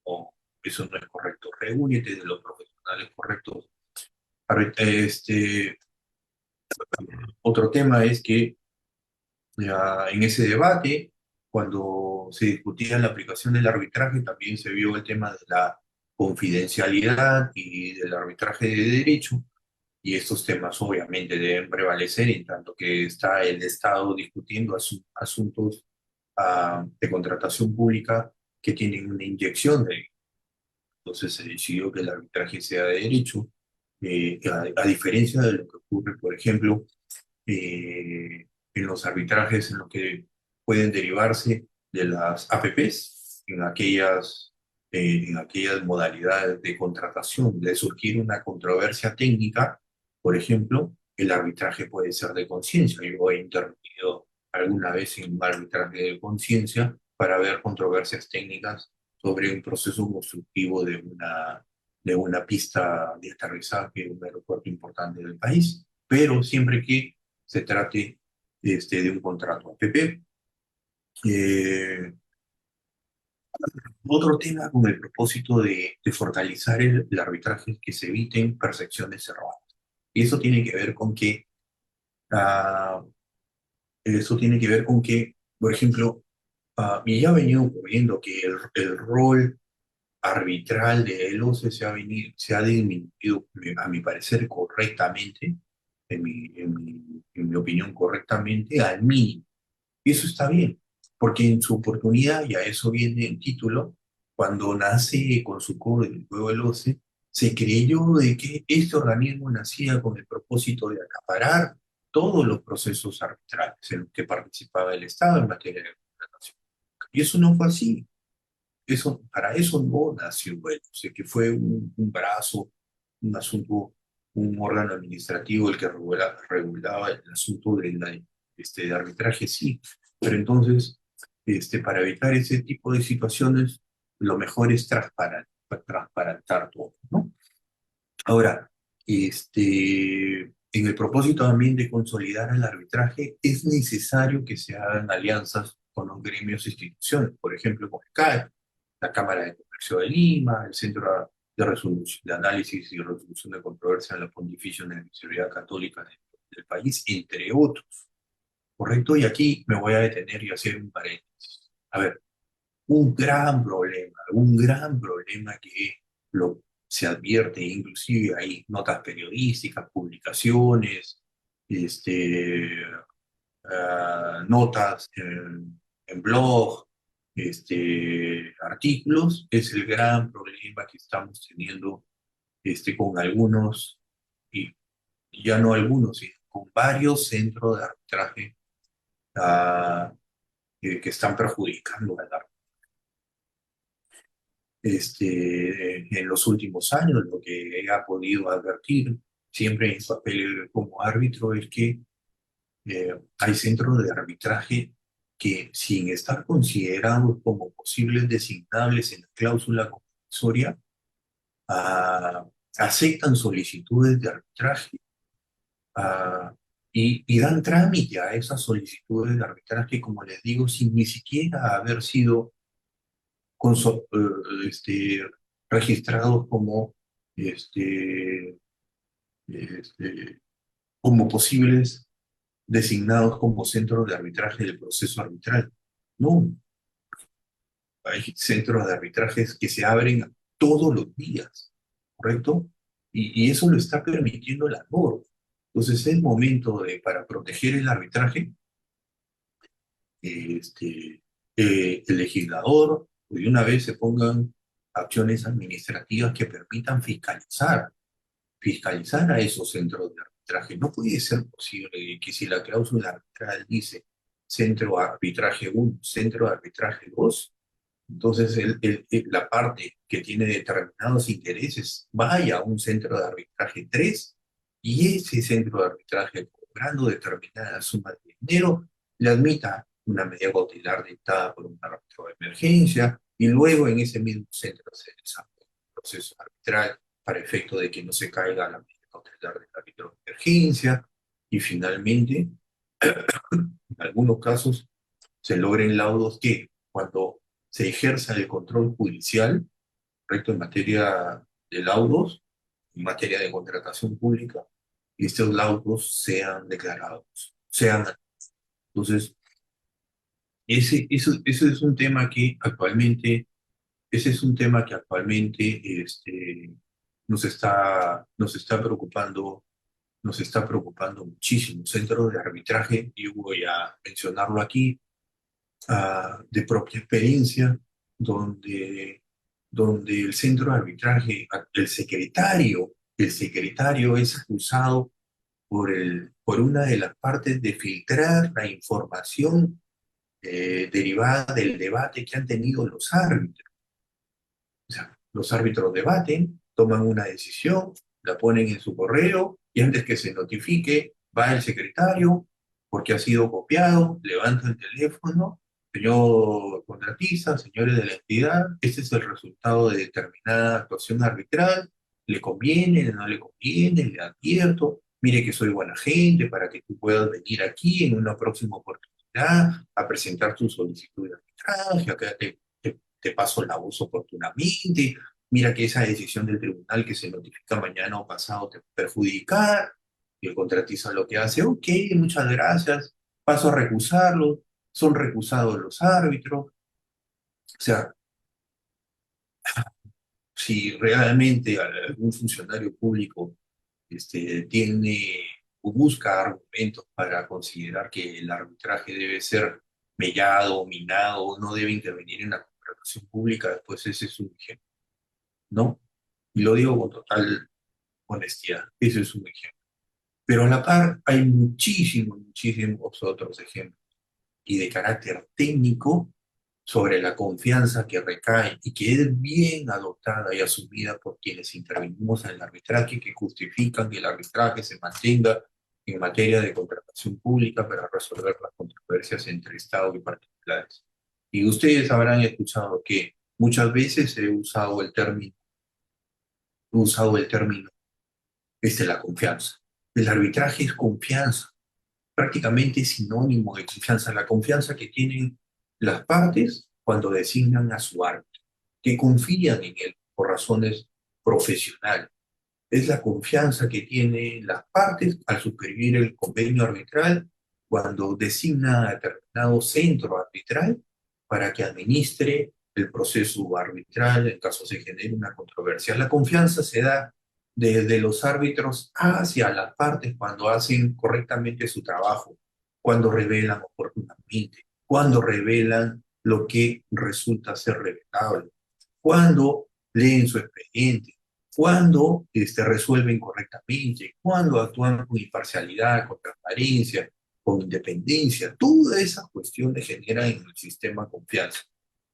o eso no es correcto. Reúnete de los profesionales correctos. Otro tema es que en ese debate, cuando se discutía la aplicación del arbitraje, también se vio el tema de la confidencialidad y del arbitraje de derecho, y estos temas obviamente deben prevalecer en tanto que está el Estado discutiendo asuntos de contratación pública que tienen una inyección de. Entonces se decidió que el arbitraje sea de derecho, a diferencia de lo que ocurre, por ejemplo, en los arbitrajes en los que pueden derivarse de las APPs, en aquellas modalidades de contratación, de surgir una controversia técnica, por ejemplo, el arbitraje puede ser de conciencia. Yo he intervenido alguna vez en un arbitraje de conciencia para ver controversias técnicas sobre un proceso constructivo de una pista de aterrizaje en un aeropuerto importante del país, pero siempre que se trate de un contrato APP. Otro tema con el propósito de fortalecer el arbitraje es que se eviten percepciones erróneas. Y eso tiene que ver con que, ah, por ejemplo, y ya ha venido ocurriendo que el rol arbitral de el OCE se ha disminuido, a mi parecer, correctamente, en mi opinión, correctamente, al mínimo. Y eso está bien, porque en su oportunidad, y a eso viene el título, cuando nace con su código el juego del OCE, se creyó de que este organismo nacía con el propósito de acaparar todos los procesos arbitrales en los que participaba el Estado en materia de contratación. Y eso no fue así. Para eso no nació el OCE, que fue un brazo, un asunto, un órgano administrativo el que regulaba el asunto de arbitraje, sí, pero entonces, para evitar ese tipo de situaciones, lo mejor es transparentar todo, ¿no? Ahora, en el propósito también de consolidar el arbitraje, es necesario que se hagan alianzas con los gremios e instituciones, por ejemplo, con el CAE, la Cámara de Comercio de Lima, el Centro de Análisis y Resolución de Controversia en la Pontificia Universidad Católica del país, entre otros. ¿correcto? Y aquí me voy a detener y hacer un paréntesis. A ver, un gran problema que se advierte, inclusive hay notas periodísticas, publicaciones, este, notas en blog, artículos, es el gran problema que estamos teniendo con algunos, y ya no algunos, sino con varios centros de arbitraje que están perjudicando al árbitro. En los últimos años, lo que he podido advertir siempre en mi papel como árbitro es que hay centros de arbitraje que, sin estar considerados como posibles designables en la cláusula compulsoria, ah, aceptan solicitudes de arbitraje ah, y dan trámite a esas solicitudes de arbitraje, como les digo, sin ni siquiera haber sido conso- eh, este, registrados este, este, como posibles designados como centros de arbitraje del proceso arbitral. No, hay centros de arbitrajes que se abren todos los días, ¿correcto? Y eso lo está permitiendo la norma. Entonces es momento para proteger el arbitraje, el legislador, pues, de una vez se pongan acciones administrativas que permitan fiscalizar a esos centros de arbitraje. No puede ser posible que, si la cláusula arbitral dice centro de arbitraje 1, centro de arbitraje 2, entonces la parte que tiene determinados intereses vaya a un centro de arbitraje 3 y ese centro de arbitraje, cobrando determinada suma de dinero, le admita una medida cautelar dictada por un árbitro de emergencia y luego en ese mismo centro se desarrolla un proceso arbitral para efecto de que no se caiga la medida cautelar del árbitro de emergencia y finalmente, en algunos casos, se logren laudos que, cuando se ejerza el control judicial, correcto, en materia de laudos, en materia de contratación pública, y estos laudos sean declarados, entonces, ese es un tema que actualmente, ese es un tema que actualmente nos está preocupando muchísimo. Centros de arbitraje, y voy a mencionarlo aquí, de propia experiencia, donde el centro de arbitraje, el secretario es acusado por una de las partes de filtrar la información derivada del debate que han tenido los árbitros. O sea, los árbitros debaten, toman una decisión, la ponen en su correo y antes que se notifique, va el secretario porque ha sido copiado, levanta el teléfono, señor contratista, señores de la entidad, este es el resultado de determinada actuación arbitral, le conviene, no le conviene, le advierto, mire que soy buena gente para que tú puedas venir aquí en una próxima oportunidad a presentar tu solicitud de arbitraje, acá te paso la voz oportunamente, mira que esa decisión del tribunal que se notifica mañana o pasado te va a perjudicar, y el contratista lo que hace, ok, muchas gracias, paso a recusarlo, son recusados los árbitros, o sea, si realmente algún funcionario público tiene o busca argumentos para considerar que el arbitraje debe ser mellado, minado, no debe intervenir en la contratación pública, pues ese es un ejemplo, ¿no? Y lo digo con total honestidad, ese es un ejemplo. Pero a la par hay muchísimos otros ejemplos y de carácter técnico sobre la confianza que recae y que es bien adoptada y asumida por quienes intervenimos en el arbitraje, que justifican que el arbitraje se mantenga en materia de contratación pública para resolver las controversias entre Estado y particulares. Y ustedes habrán escuchado que muchas veces he usado el término la confianza. El arbitraje es confianza, prácticamente es sinónimo de confianza, la confianza que tienen las partes cuando designan a su árbitro, que confían en él por razones profesionales. Es la confianza que tienen las partes al suscribir el convenio arbitral cuando designa a determinado centro arbitral para que administre el proceso arbitral en caso se genere una controversia. La confianza se da desde los árbitros hacia las partes cuando hacen correctamente su trabajo, cuando revelan oportunamente, cuando revelan lo que resulta ser revelable, cuando leen su expediente, cuando resuelven correctamente, cuando actúan con imparcialidad, con transparencia, con independencia. Todas esas cuestiones generan en el sistema confianza.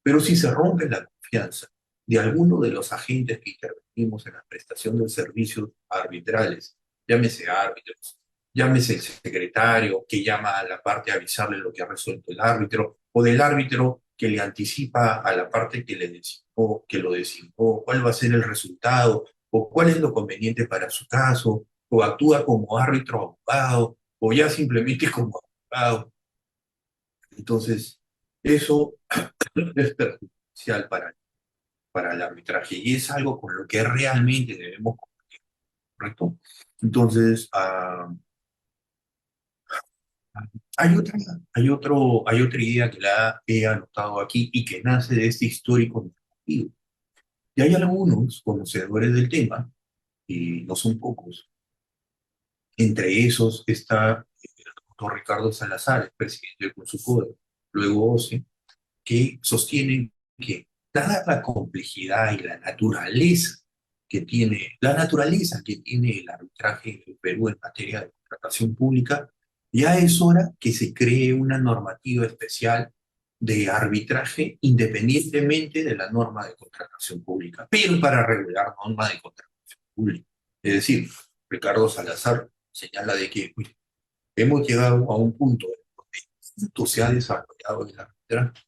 Pero si se rompe la confianza de alguno de los agentes que intervenimos en la prestación de servicios arbitrales, llámese árbitros, llámese el secretario que llama a la parte a avisarle lo que ha resuelto el árbitro, o del árbitro que le anticipa a la parte que le designó, que lo designó, cuál va a ser el resultado, o cuál es lo conveniente para su caso, o actúa como árbitro abogado, o ya simplemente como abogado. Entonces, eso es perjudicial para el arbitraje y es algo con lo que realmente debemos combatir, ¿correcto? Entonces, hay otra idea que la he anotado aquí y que nace de este histórico normativo. Y hay algunos conocedores del tema, y no son pocos. Entre esos está el doctor Ricardo Salazar, el presidente del Consulado, luego OCE, que sostienen que dada la complejidad y la naturaleza que tiene el arbitraje en Perú en materia de contratación pública, ya es hora que se cree una normativa especial de arbitraje independientemente de la norma de contratación pública, pero para regular norma de contratación pública. Es decir, Ricardo Salazar señala de que uy, hemos llegado a un punto donde esto se ha desarrollado en el arbitraje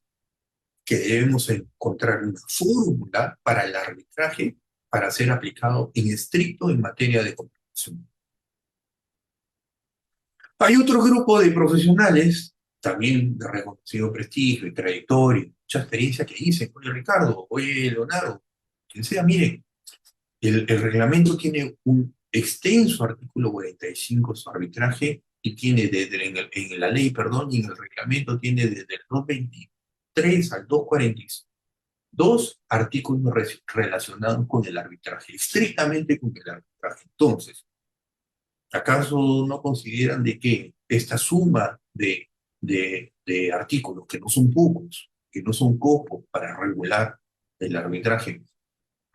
que debemos encontrar una fórmula para el arbitraje para ser aplicado en estricto en materia de contratación. Hay otro grupo de profesionales, también de reconocido prestigio y trayectoria, mucha experiencia, que dicen, oye Ricardo, oye Leonardo, quien sea, miren, el reglamento tiene un extenso artículo 45 su arbitraje y tiene en la ley, perdón, y en el reglamento tiene desde el 223 al 246 dos artículos relacionados con el arbitraje, estrictamente con el arbitraje. Entonces, ¿acaso no consideran de que esta suma de artículos, que no son pocos, que no son copos para regular el arbitraje,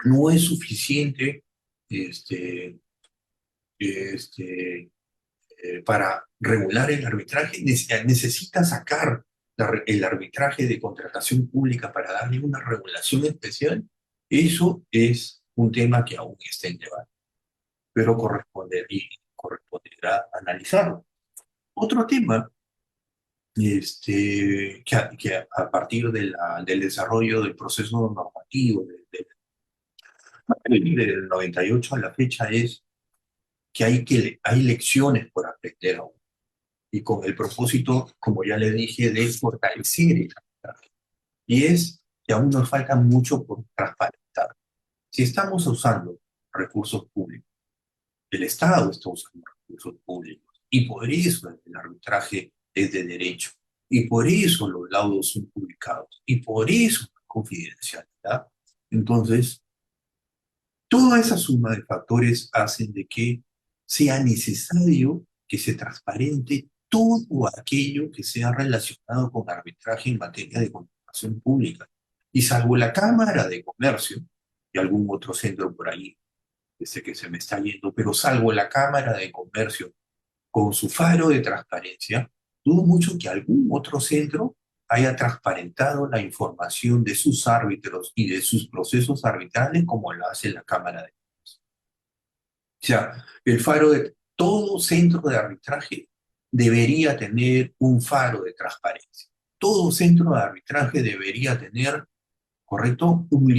no es suficiente este, este, para regular el arbitraje? Necesita sacar el arbitraje de contratación pública para darle una regulación especial. Eso es un tema que aún está en debate, pero corresponderá analizarlo. Otro tema que a partir del desarrollo del proceso normativo del 98 a la fecha es que hay lecciones por aprender aún y con el propósito, como ya le dije, de fortalecer el arbitraje. Y es que aún nos falta mucho por transparentar. Si estamos usando recursos públicos, el Estado está usando recursos públicos, y por eso el arbitraje es de derecho, y por eso los laudos son publicados, y por eso la confidencialidad. Entonces, toda esa suma de factores hacen de que sea necesario que se transparente todo aquello que sea relacionado con arbitraje en materia de contratación pública. Y salvo la Cámara de Comercio y algún otro centro por ahí, que se me está yendo, pero salvo la Cámara de Comercio con su faro de transparencia, dudo mucho que algún otro centro haya transparentado la información de sus árbitros y de sus procesos arbitrales como lo hace la Cámara de Comercio. O sea, el faro de todo centro de arbitraje debería tener un faro de transparencia. Todo centro de arbitraje debería tener, ¿correcto? Un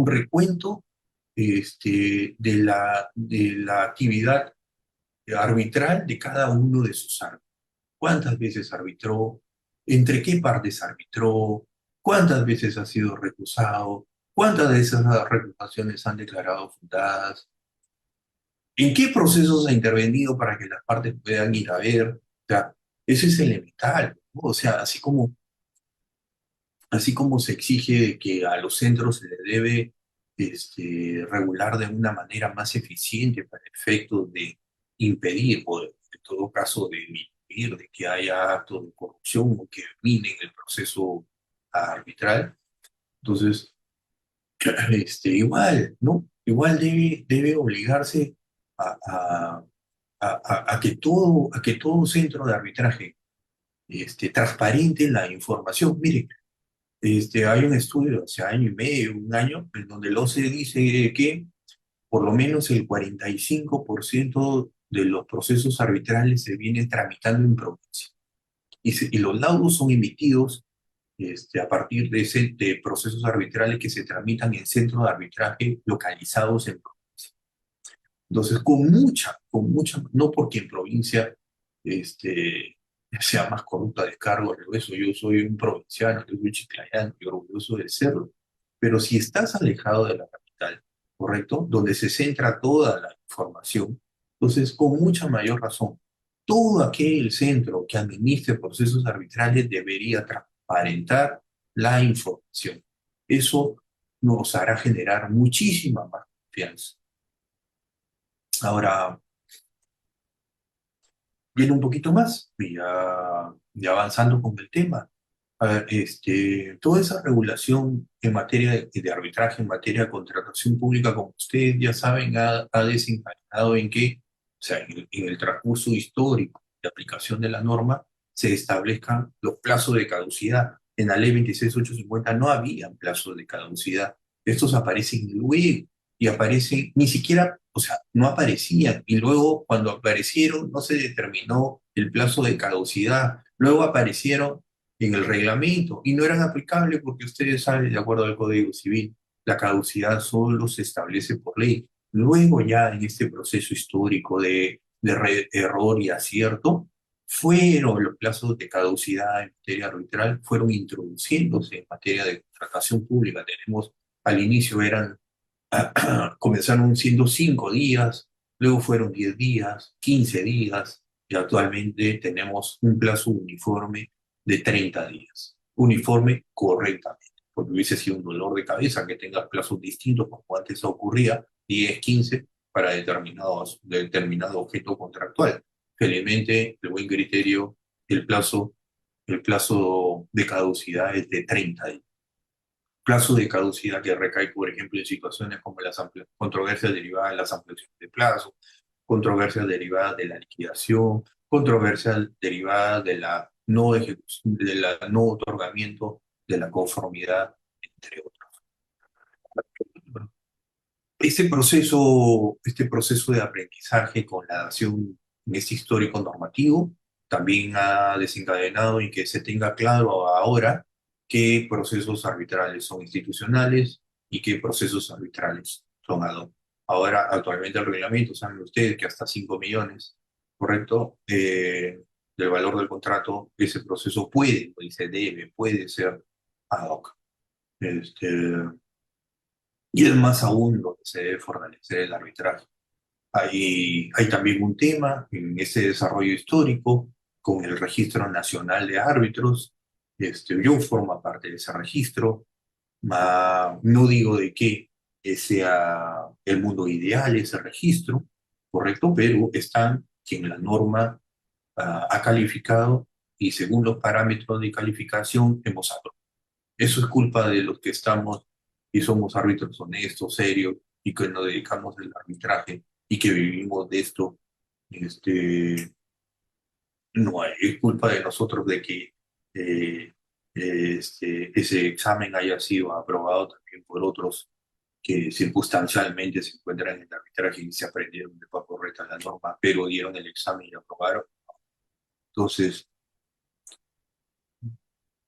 recuento de la actividad arbitral de cada uno de sus árbitros. ¿Cuántas veces arbitró? ¿Entre qué partes arbitró? ¿Cuántas veces ha sido recusado? ¿Cuántas de esas recusaciones han declarado fundadas? ¿En qué procesos ha intervenido para que las partes puedan ir a ver? O sea, eso es elemental, ¿no? O sea, así como se exige que a los centros se les debe regular de una manera más eficiente para efectos de impedir o en todo caso de impedir de que haya actos de corrupción o que minen el proceso arbitral. Entonces, igual, ¿no? Igual debe obligarse a, a, a que todo centro de arbitraje transparente la información. Mire, hay un estudio hace año y medio, un año, en donde el OCDE dice que por lo menos el 45% de los procesos arbitrales se vienen tramitando en provincia. Y los laudos son emitidos a partir de procesos arbitrales que se tramitan en centros de arbitraje localizados en provincia. Entonces, no porque en provincia sea más corrupta descargo, eso, yo soy un provinciano, yo soy chiclayano y orgulloso de serlo. Pero si estás alejado de la capital, ¿correcto? Donde se centra toda la información, entonces, con mucha mayor razón, todo aquel centro que administre procesos arbitrales debería transparentar la información. Eso nos hará generar muchísima más confianza. Ahora, viene un poquito más, y ya avanzando con el tema. A ver, toda esa regulación en materia de arbitraje, en materia de contratación pública, como ustedes ya saben, ha desencadenado en que, o sea, en el transcurso histórico de aplicación de la norma, se establezcan los plazos de caducidad. En la ley 26850 no había plazos de caducidad. Estos aparecen luego y aparecen, ni siquiera, o sea, no aparecían. Y luego, cuando aparecieron, no se determinó el plazo de caducidad. Luego aparecieron en el reglamento y no eran aplicables porque ustedes saben, de acuerdo al Código Civil, la caducidad solo se establece por ley. Luego ya en este proceso histórico de error y acierto, fueron los plazos de caducidad en materia arbitral, fueron introduciéndose en materia de contratación pública. Tenemos, al inicio comenzaron siendo 5 días, luego fueron 10 días, 15 días, y actualmente tenemos un plazo uniforme de 30 días. Uniforme correctamente, porque hubiese sido un dolor de cabeza que tengas plazos distintos como antes ocurría, 10, 15, para determinado objeto contractual. Felizmente, el buen criterio, el plazo, el plazo de caducidad es de 30 días. Plazo de caducidad que recae, por ejemplo, en situaciones como las controversias derivadas de las ampliaciones de plazo, controversias derivadas de la liquidación, controversias derivadas de la no ejecución, de la no otorgamiento de la conformidad, entre otros. Este proceso de aprendizaje con la dación en este histórico normativo también ha desencadenado en que se tenga claro ahora qué procesos arbitrales son institucionales y qué procesos arbitrales son ad hoc. Ahora, actualmente el reglamento, saben ustedes que hasta 5 millones, ¿correcto? Del valor del contrato, ese proceso puede, y se debe, puede ser ad hoc. Este, y es más aún donde se debe fortalecer el arbitraje. Hay también un tema en ese desarrollo histórico con el Registro Nacional de Árbitros. Yo formo parte de ese registro. No digo de que sea el mundo ideal ese registro, correcto, pero están quien la norma ha calificado y según los parámetros de calificación hemos aprobado. Eso es culpa de los que estamos y somos árbitros honestos, serios y que nos dedicamos al arbitraje y que vivimos de esto. Este, no es culpa de nosotros de que ese examen haya sido aprobado también por otros que circunstancialmente se encuentran en el arbitraje y se aprendieron de forma correcta la norma, pero dieron el examen y aprobaron. Entonces,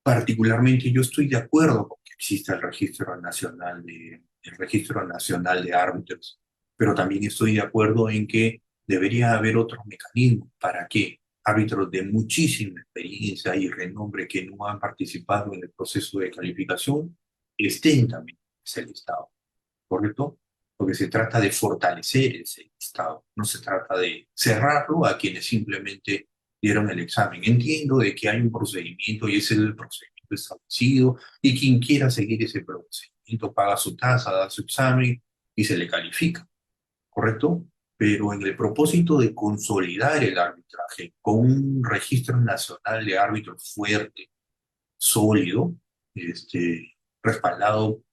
particularmente yo estoy de acuerdo con que exista el Registro Nacional de Árbitros, pero también estoy de acuerdo en que debería haber otros mecanismos para que árbitros de muchísima experiencia y renombre que no han participado en el proceso de calificación estén también en ese listado, ¿correcto? porque se trata de fortalecer ese Estado, no se trata de cerrarlo a quienes simplemente dieron el examen. Entiendo de que hay un procedimiento y ese es el procedimiento establecido y quien quiera seguir ese procedimiento paga su tasa, da su examen y se le califica, ¿correcto? Pero en el propósito de consolidar el arbitraje con un registro nacional de árbitros fuerte, sólido, respaldado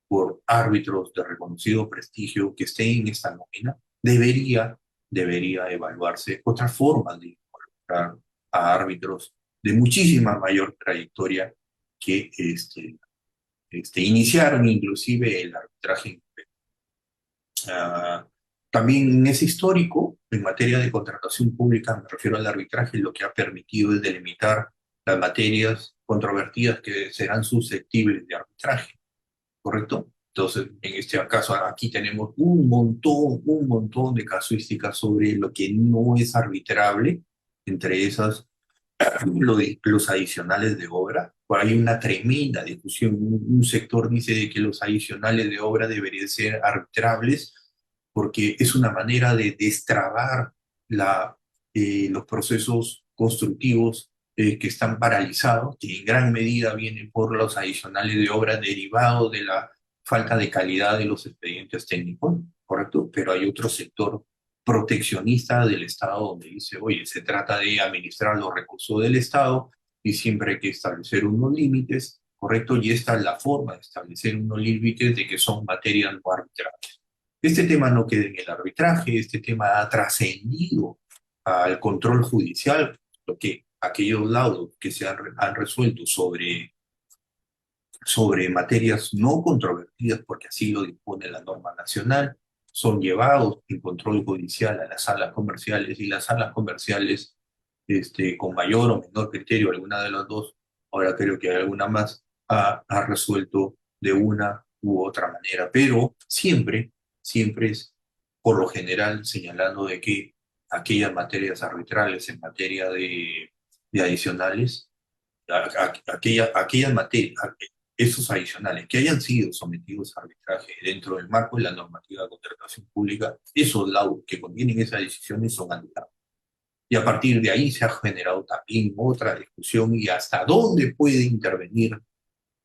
por árbitros de reconocido prestigio que estén en esta nómina, debería evaluarse otra forma de involucrar a árbitros de muchísima mayor trayectoria que iniciaron inclusive el arbitraje. Ah, también es histórico, en materia de contratación pública, me refiero al arbitraje, lo que ha permitido es delimitar las materias controvertidas que serán susceptibles de arbitraje, ¿correcto? Entonces, en este caso, aquí tenemos un montón de casuísticas sobre lo que no es arbitrable, entre esas los adicionales de obra. Por ahí hay una tremenda discusión. Un sector dice de que los adicionales de obra deberían ser arbitrables porque es una manera de destrabar los procesos constructivos que están paralizados, que en gran medida vienen por los adicionales de obra derivados de la falta de calidad de los expedientes técnicos, ¿correcto? Pero hay otro sector proteccionista del Estado donde dice, oye, se trata de administrar los recursos del Estado y siempre hay que establecer unos límites, ¿correcto? Y esta es la forma de establecer unos límites de que son materias no arbitrables. Este tema no queda en el arbitraje, este tema ha trascendido al control judicial, lo que aquellos laudos que han resuelto sobre materias no controvertidas, porque así lo dispone la norma nacional, son llevados en control judicial a las salas comerciales y las salas comerciales, con mayor o menor criterio, alguna de las dos, ahora creo que hay alguna más, ha resuelto de una u otra manera, pero siempre es por lo general señalando de que aquellas materias arbitrales en materia de adicionales, aquellas materias, esos adicionales que hayan sido sometidos a arbitraje dentro del marco de la normativa de contratación pública, esos laudos que contienen esas decisiones son anulados. Y a partir de ahí se ha generado también otra discusión y hasta dónde puede intervenir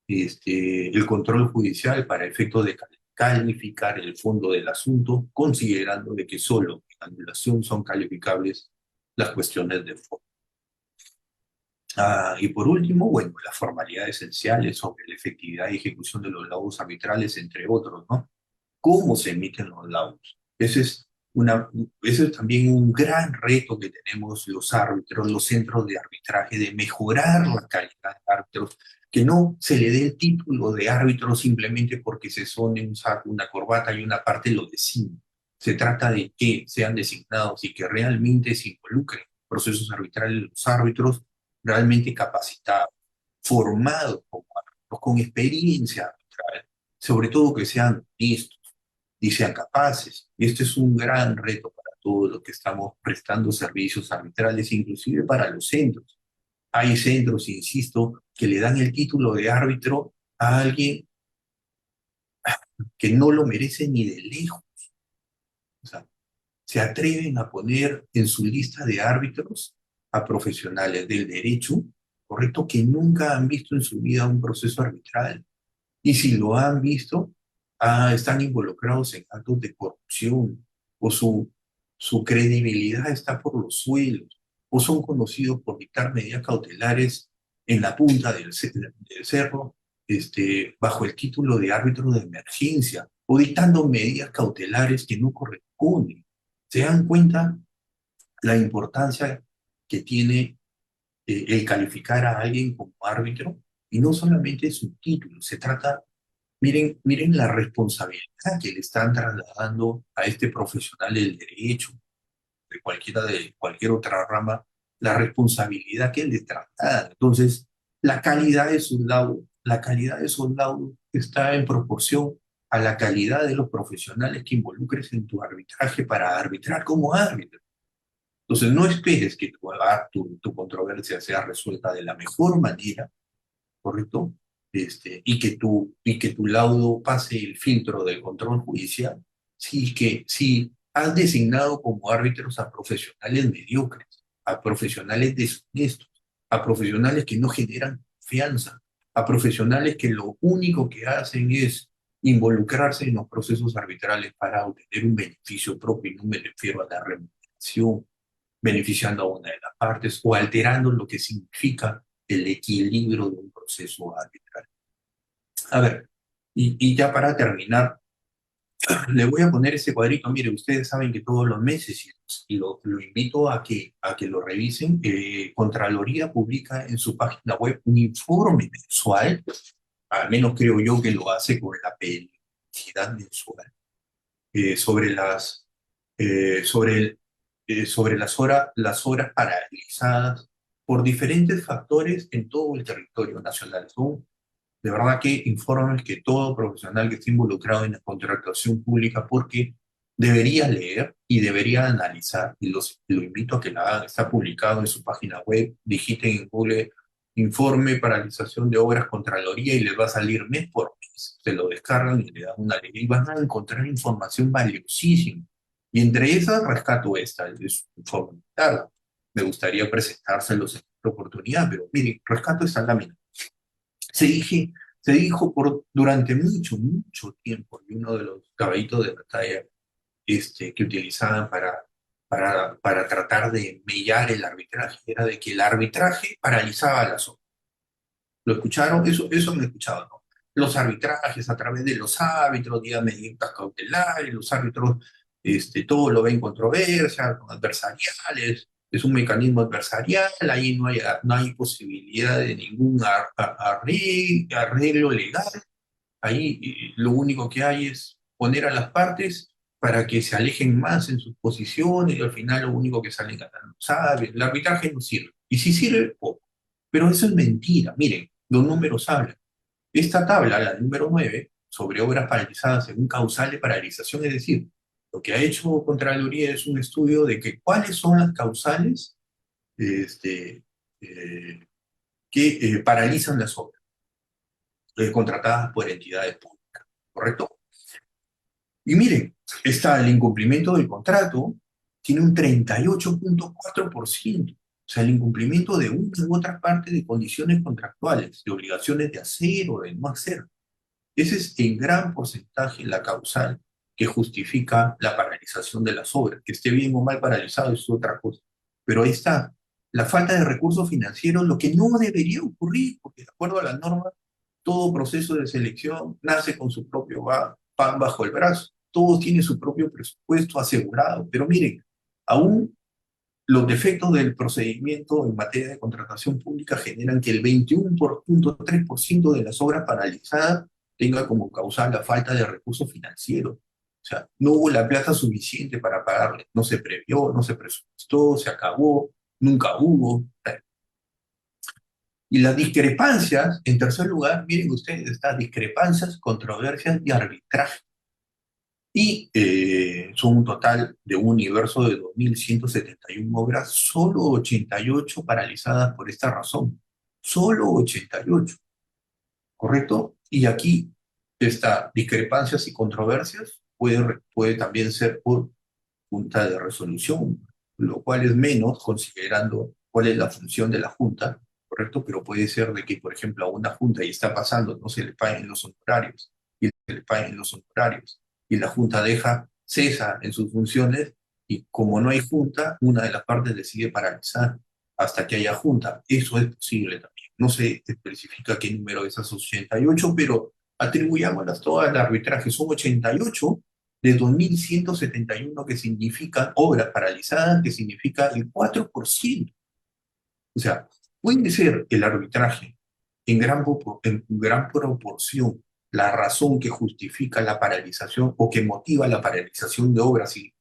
el control judicial para efectos de calificar el fondo del asunto, considerando de que solo en anulación son calificables las cuestiones de fondo. Y por último, bueno, las formalidades esenciales sobre la efectividad y ejecución de los laudos arbitrales, entre otros, ¿no? ¿Cómo se emiten los laudos? Ese es también un gran reto que tenemos los árbitros, los centros de arbitraje, de mejorar la calidad de árbitros, que no se le dé el título de árbitro simplemente porque se son un saco, una corbata y una parte lo designa. Se trata de que sean designados y que realmente se involucren en procesos arbitrales los árbitros realmente capacitados, formados como árbitros, con experiencia arbitral, sobre todo que sean honestos y sean capaces. Y este es un gran reto para todos los que estamos prestando servicios arbitrales, inclusive para los centros. Hay centros, insisto, que le dan el título de árbitro a alguien que no lo merece ni de lejos. O sea, se atreven a poner en su lista de árbitros a profesionales del derecho, correcto, que nunca han visto en su vida un proceso arbitral. Y si lo han visto, están involucrados en actos de corrupción, o su credibilidad está por los suelos, o son conocidos por dictar medidas cautelares en la punta del cerro, bajo el título de árbitro de emergencia, o dictando medidas cautelares que no corresponden. ¿Se dan cuenta la importancia que tiene el calificar a alguien como árbitro? Y no solamente es un título, se trata, miren la responsabilidad que le están trasladando a este profesional del derecho, de cualquier otra rama, la responsabilidad que le traslada. Entonces, la calidad de sus laudos está en proporción a la calidad de los profesionales que involucres en tu arbitraje para arbitrar como árbitro. Entonces, no esperes que tu controversia sea resuelta de la mejor manera, ¿correcto? Y que tu laudo pase el filtro del control judicial si has designado como árbitros a profesionales mediocres, a profesionales deshonestos, a profesionales que no generan confianza, a profesionales que lo único que hacen es involucrarse en los procesos arbitrales para obtener un beneficio propio y no me refiero a la remuneración, beneficiando a una de las partes o alterando lo que significa el equilibrio de un proceso arbitral. A ver, y ya para terminar, le voy a poner ese cuadrito. Mire, ustedes saben que todos los meses, y lo invito a que lo revisen, Contraloría publica en su página web un informe mensual, al menos creo yo que lo hace con la periodicidad mensual, sobre sobre las horas paralizadas por diferentes factores en todo el territorio nacional. Son de verdad que informes que todo profesional que esté involucrado en la contratación pública, porque debería leer y debería analizar, y lo invito a que la hagan, está publicado en su página web, digiten en Google informe paralización de obras Contraloría y les va a salir mes por mes, se lo descargan y le dan una ley y van a encontrar información valiosísima. Y entre esas rescato esta, es un informe largo. Me gustaría presentárselos en otra oportunidad, pero miren, rescato esta lámina. Se, dije, se dijo durante mucho tiempo, y uno de los caballitos de batalla que utilizaban para tratar de mellar el arbitraje era de que el arbitraje paralizaba la zona. ¿Lo escucharon? Eso me he escuchado, ¿no? Los arbitrajes a través de los árbitros, días medidas cautelares, los árbitros todo lo ven controversia, con adversariales, es un mecanismo adversarial, ahí no hay posibilidad de ningún arreglo legal, ahí lo único que hay es poner a las partes para que se alejen más en sus posiciones y al final lo único que salen ganando. ¿Sabe? El arbitraje no sirve. Y si sirve, poco. Pero eso es mentira. Miren, los números hablan. Esta tabla, la número 9 sobre obras paralizadas según causal de paralización, es decir, lo que ha hecho Contraloría es un estudio de que cuáles son las causales este, eh, que paralizan las obras contratadas por entidades públicas, ¿correcto? Y miren, está el incumplimiento del contrato, tiene un 38,4%. O sea, el incumplimiento de una u otra parte de condiciones contractuales, de obligaciones de hacer o de no hacer. Ese es en gran porcentaje la causal que justifica la paralización de las obras. Que esté bien o mal paralizado es otra cosa. Pero ahí está. La falta de recursos financieros, lo que no debería ocurrir, porque de acuerdo a la norma, todo proceso de selección nace con su propio pan bajo el brazo. Todo tiene su propio presupuesto asegurado. Pero miren, aún los defectos del procedimiento en materia de contratación pública generan que el 21,3% de las obras paralizadas tenga como causal la falta de recursos financieros. O sea, no hubo la plata suficiente para pagarle, no se previó, no se presupuestó, se acabó, nunca hubo. Y las discrepancias, en tercer lugar, miren ustedes, estas discrepancias, controversias y arbitraje. Y son un total de un universo de 2.171 obras, solo 88 paralizadas por esta razón. Solo 88, ¿correcto? Y aquí está discrepancias y controversias, puede también ser por junta de resolución, lo cual es menos considerando cuál es la función de la junta, ¿correcto? Pero puede ser de que, por ejemplo, a una junta y está pasando, no se le paguen los honorarios, y se le paguen los honorarios, y la junta cesa en sus funciones, y como no hay junta, una de las partes decide paralizar hasta que haya junta. Eso es posible también. No se especifica qué número es esas 88, pero atribuyámoslas todas al arbitraje. Son 88 de 2.171 que significan obras paralizadas, que significa el 4%. O sea, puede ser el arbitraje en gran proporción la razón que justifica la paralización o que motiva la paralización de obras, y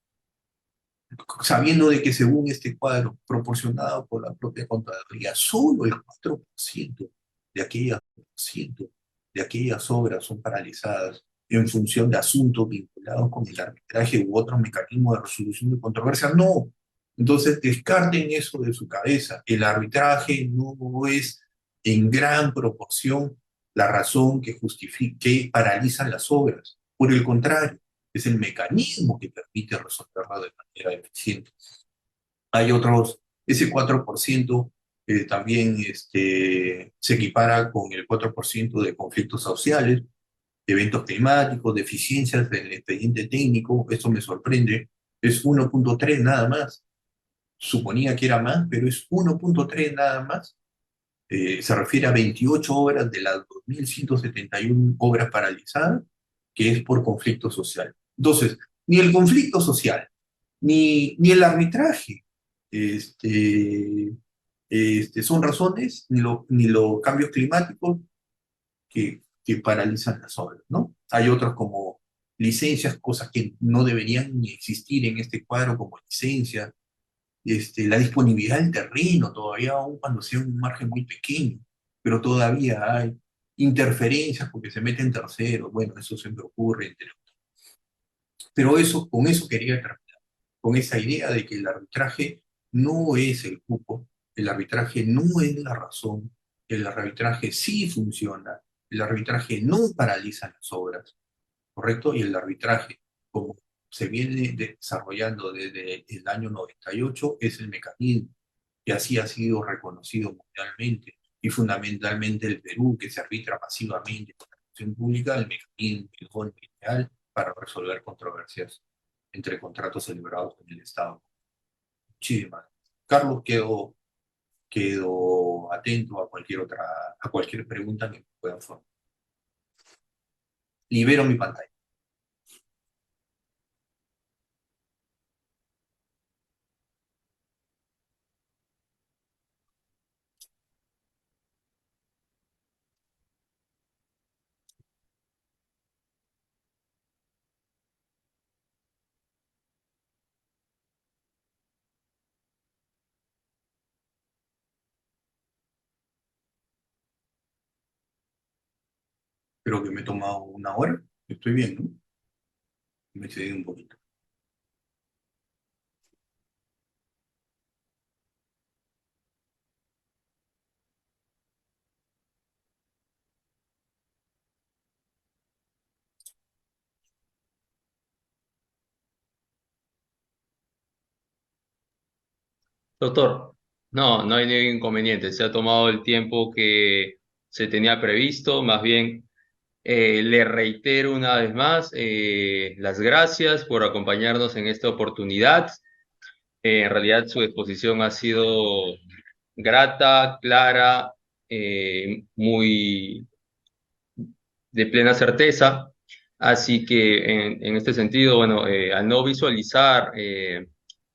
sabiendo de que según este cuadro proporcionado por la propia Contraloría, solo el 4% de aquellas obras son paralizadas en función de asuntos vinculados con el arbitraje u otro mecanismo de resolución de controversias. No. Entonces, descarten eso de su cabeza. El arbitraje no es en gran proporción la razón que paraliza las obras. Por el contrario, es el mecanismo que permite resolverla de manera eficiente. Hay otros, ese 4% también se equipara con el 4% de conflictos sociales, eventos climáticos, deficiencias del expediente técnico, eso me sorprende, es 1.3 nada más. Suponía que era más, pero es 1.3 nada más. Se refiere a 28 obras de las 2.171 obras paralizadas, que es por conflicto social. Entonces, ni el conflicto social, ni el arbitraje son razones, ni los cambios climáticos que paralizan las obras, ¿no? Hay otros como licencias, cosas que no deberían ni existir en este cuadro como licencias, la disponibilidad del terreno, todavía aún cuando sea un margen muy pequeño, pero todavía hay interferencias porque se meten terceros, bueno, eso siempre ocurre, pero eso, con eso quería terminar, con esa idea de que el arbitraje no es el cupo, el arbitraje no es la razón, el arbitraje sí funciona, el arbitraje no paraliza las obras, ¿correcto? Y el arbitraje, como se viene desarrollando desde el año 98, es el mecanismo y así ha sido reconocido mundialmente y fundamentalmente el Perú, que se arbitra pasivamente con la función pública, el mecanismo ideal para resolver controversias entre contratos celebrados en el Estado. Muchísimas. Carlos, quedo atento a cualquier pregunta que me puedan formar. Libero mi pantalla. Creo que me he tomado una hora. Estoy bien, ¿no? Me excedí un poquito. Doctor, no hay ningún inconveniente. Se ha tomado el tiempo que se tenía previsto. Más bien, le reitero una vez más las gracias por acompañarnos en esta oportunidad. En realidad, su exposición ha sido grata, clara, muy de plena certeza. Así que en este sentido, bueno, al no visualizar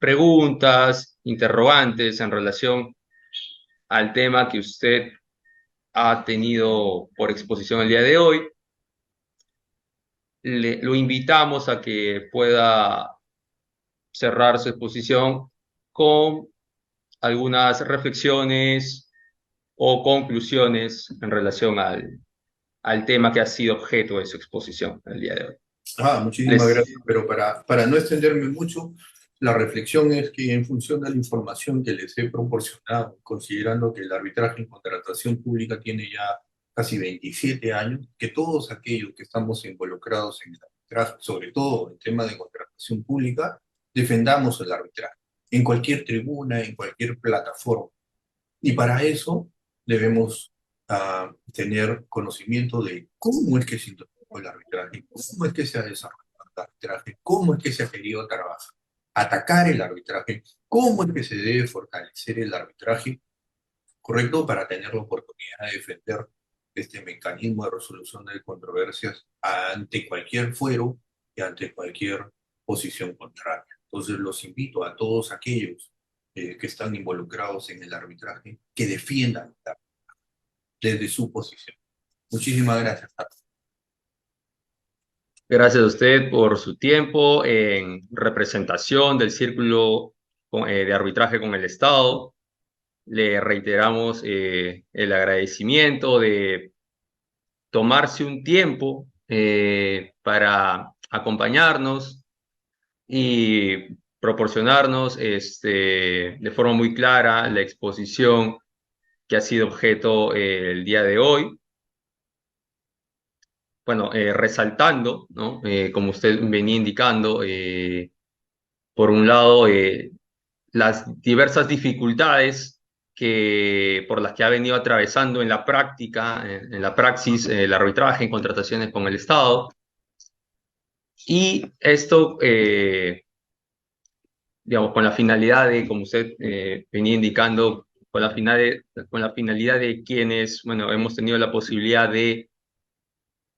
preguntas, interrogantes en relación al tema que usted ha tenido por exposición el día de hoy, lo invitamos a que pueda cerrar su exposición con algunas reflexiones o conclusiones en relación al tema que ha sido objeto de su exposición el día de hoy. Muchísimas Les, gracias, pero para no extenderme mucho, la reflexión es que en función de la información que les he proporcionado, considerando que el arbitraje en contratación pública tiene ya casi 27 años, que todos aquellos que estamos involucrados en el arbitraje, sobre todo en tema de contratación pública, defendamos el arbitraje en cualquier tribuna, en cualquier plataforma. Y para eso debemos tener conocimiento de cómo es que se introdujo el arbitraje, cómo es que se ha desarrollado el arbitraje, cómo es que se ha querido trabajar, atacar el arbitraje, cómo es que se debe fortalecer el arbitraje, ¿correcto? Para tener la oportunidad de defender este mecanismo de resolución de controversias ante cualquier fuero y ante cualquier posición contraria. Entonces los invito a todos aquellos que están involucrados en el arbitraje que defiendan desde su posición. Muchísimas gracias. Gracias a usted por su tiempo en representación del Círculo de Arbitraje con el Estado. Le reiteramos el agradecimiento de tomarse un tiempo para acompañarnos y proporcionarnos de forma muy clara la exposición que ha sido objeto el día de hoy. bueno, resaltando, ¿no? Como usted venía indicando, por un lado, las diversas dificultades por las que ha venido atravesando en la práctica, en la praxis, el arbitraje en contrataciones con el Estado. Y esto, digamos, con la finalidad de, como usted venía indicando, con la finalidad de quienes, bueno, hemos tenido la posibilidad de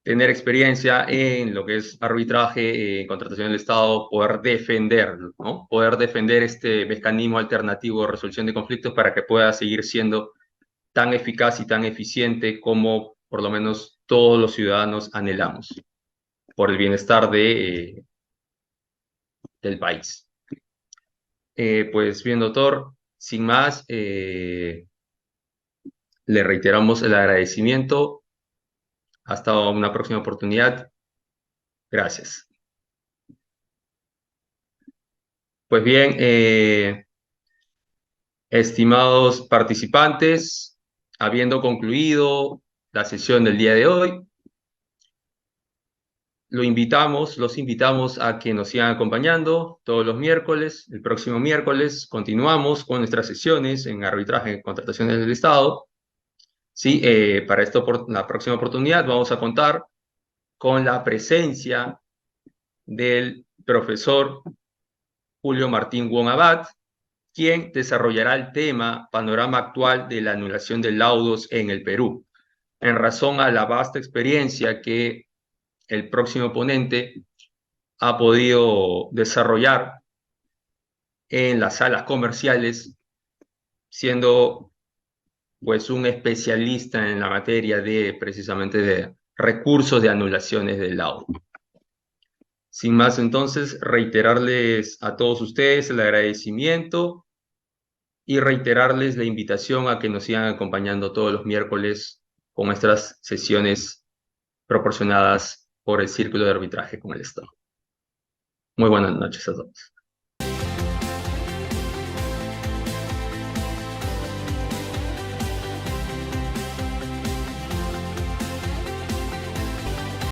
tener experiencia en lo que es arbitraje, contratación del Estado, poder defenderlo, ¿no? Poder defender este mecanismo alternativo de resolución de conflictos para que pueda seguir siendo tan eficaz y tan eficiente como por lo menos todos los ciudadanos anhelamos, por el bienestar del país. Pues bien, doctor, sin más, le reiteramos el agradecimiento. Hasta una próxima oportunidad. Gracias. Pues bien, estimados participantes, habiendo concluido la sesión del día de hoy, los invitamos a que nos sigan acompañando todos los miércoles. El próximo miércoles continuamos con nuestras sesiones en arbitraje en contrataciones del Estado. Sí, para la próxima oportunidad vamos a contar con la presencia del profesor Julio Martín Wong Abad, quien desarrollará el tema Panorama actual de la anulación de laudos en el Perú, en razón a la vasta experiencia que el próximo ponente ha podido desarrollar en las salas comerciales, siendo pues un especialista en la materia de precisamente de recursos de anulaciones del laudo. Sin más, entonces, reiterarles a todos ustedes el agradecimiento y reiterarles la invitación a que nos sigan acompañando todos los miércoles con nuestras sesiones proporcionadas por el Círculo de Arbitraje con el Estado. Muy buenas noches a todos.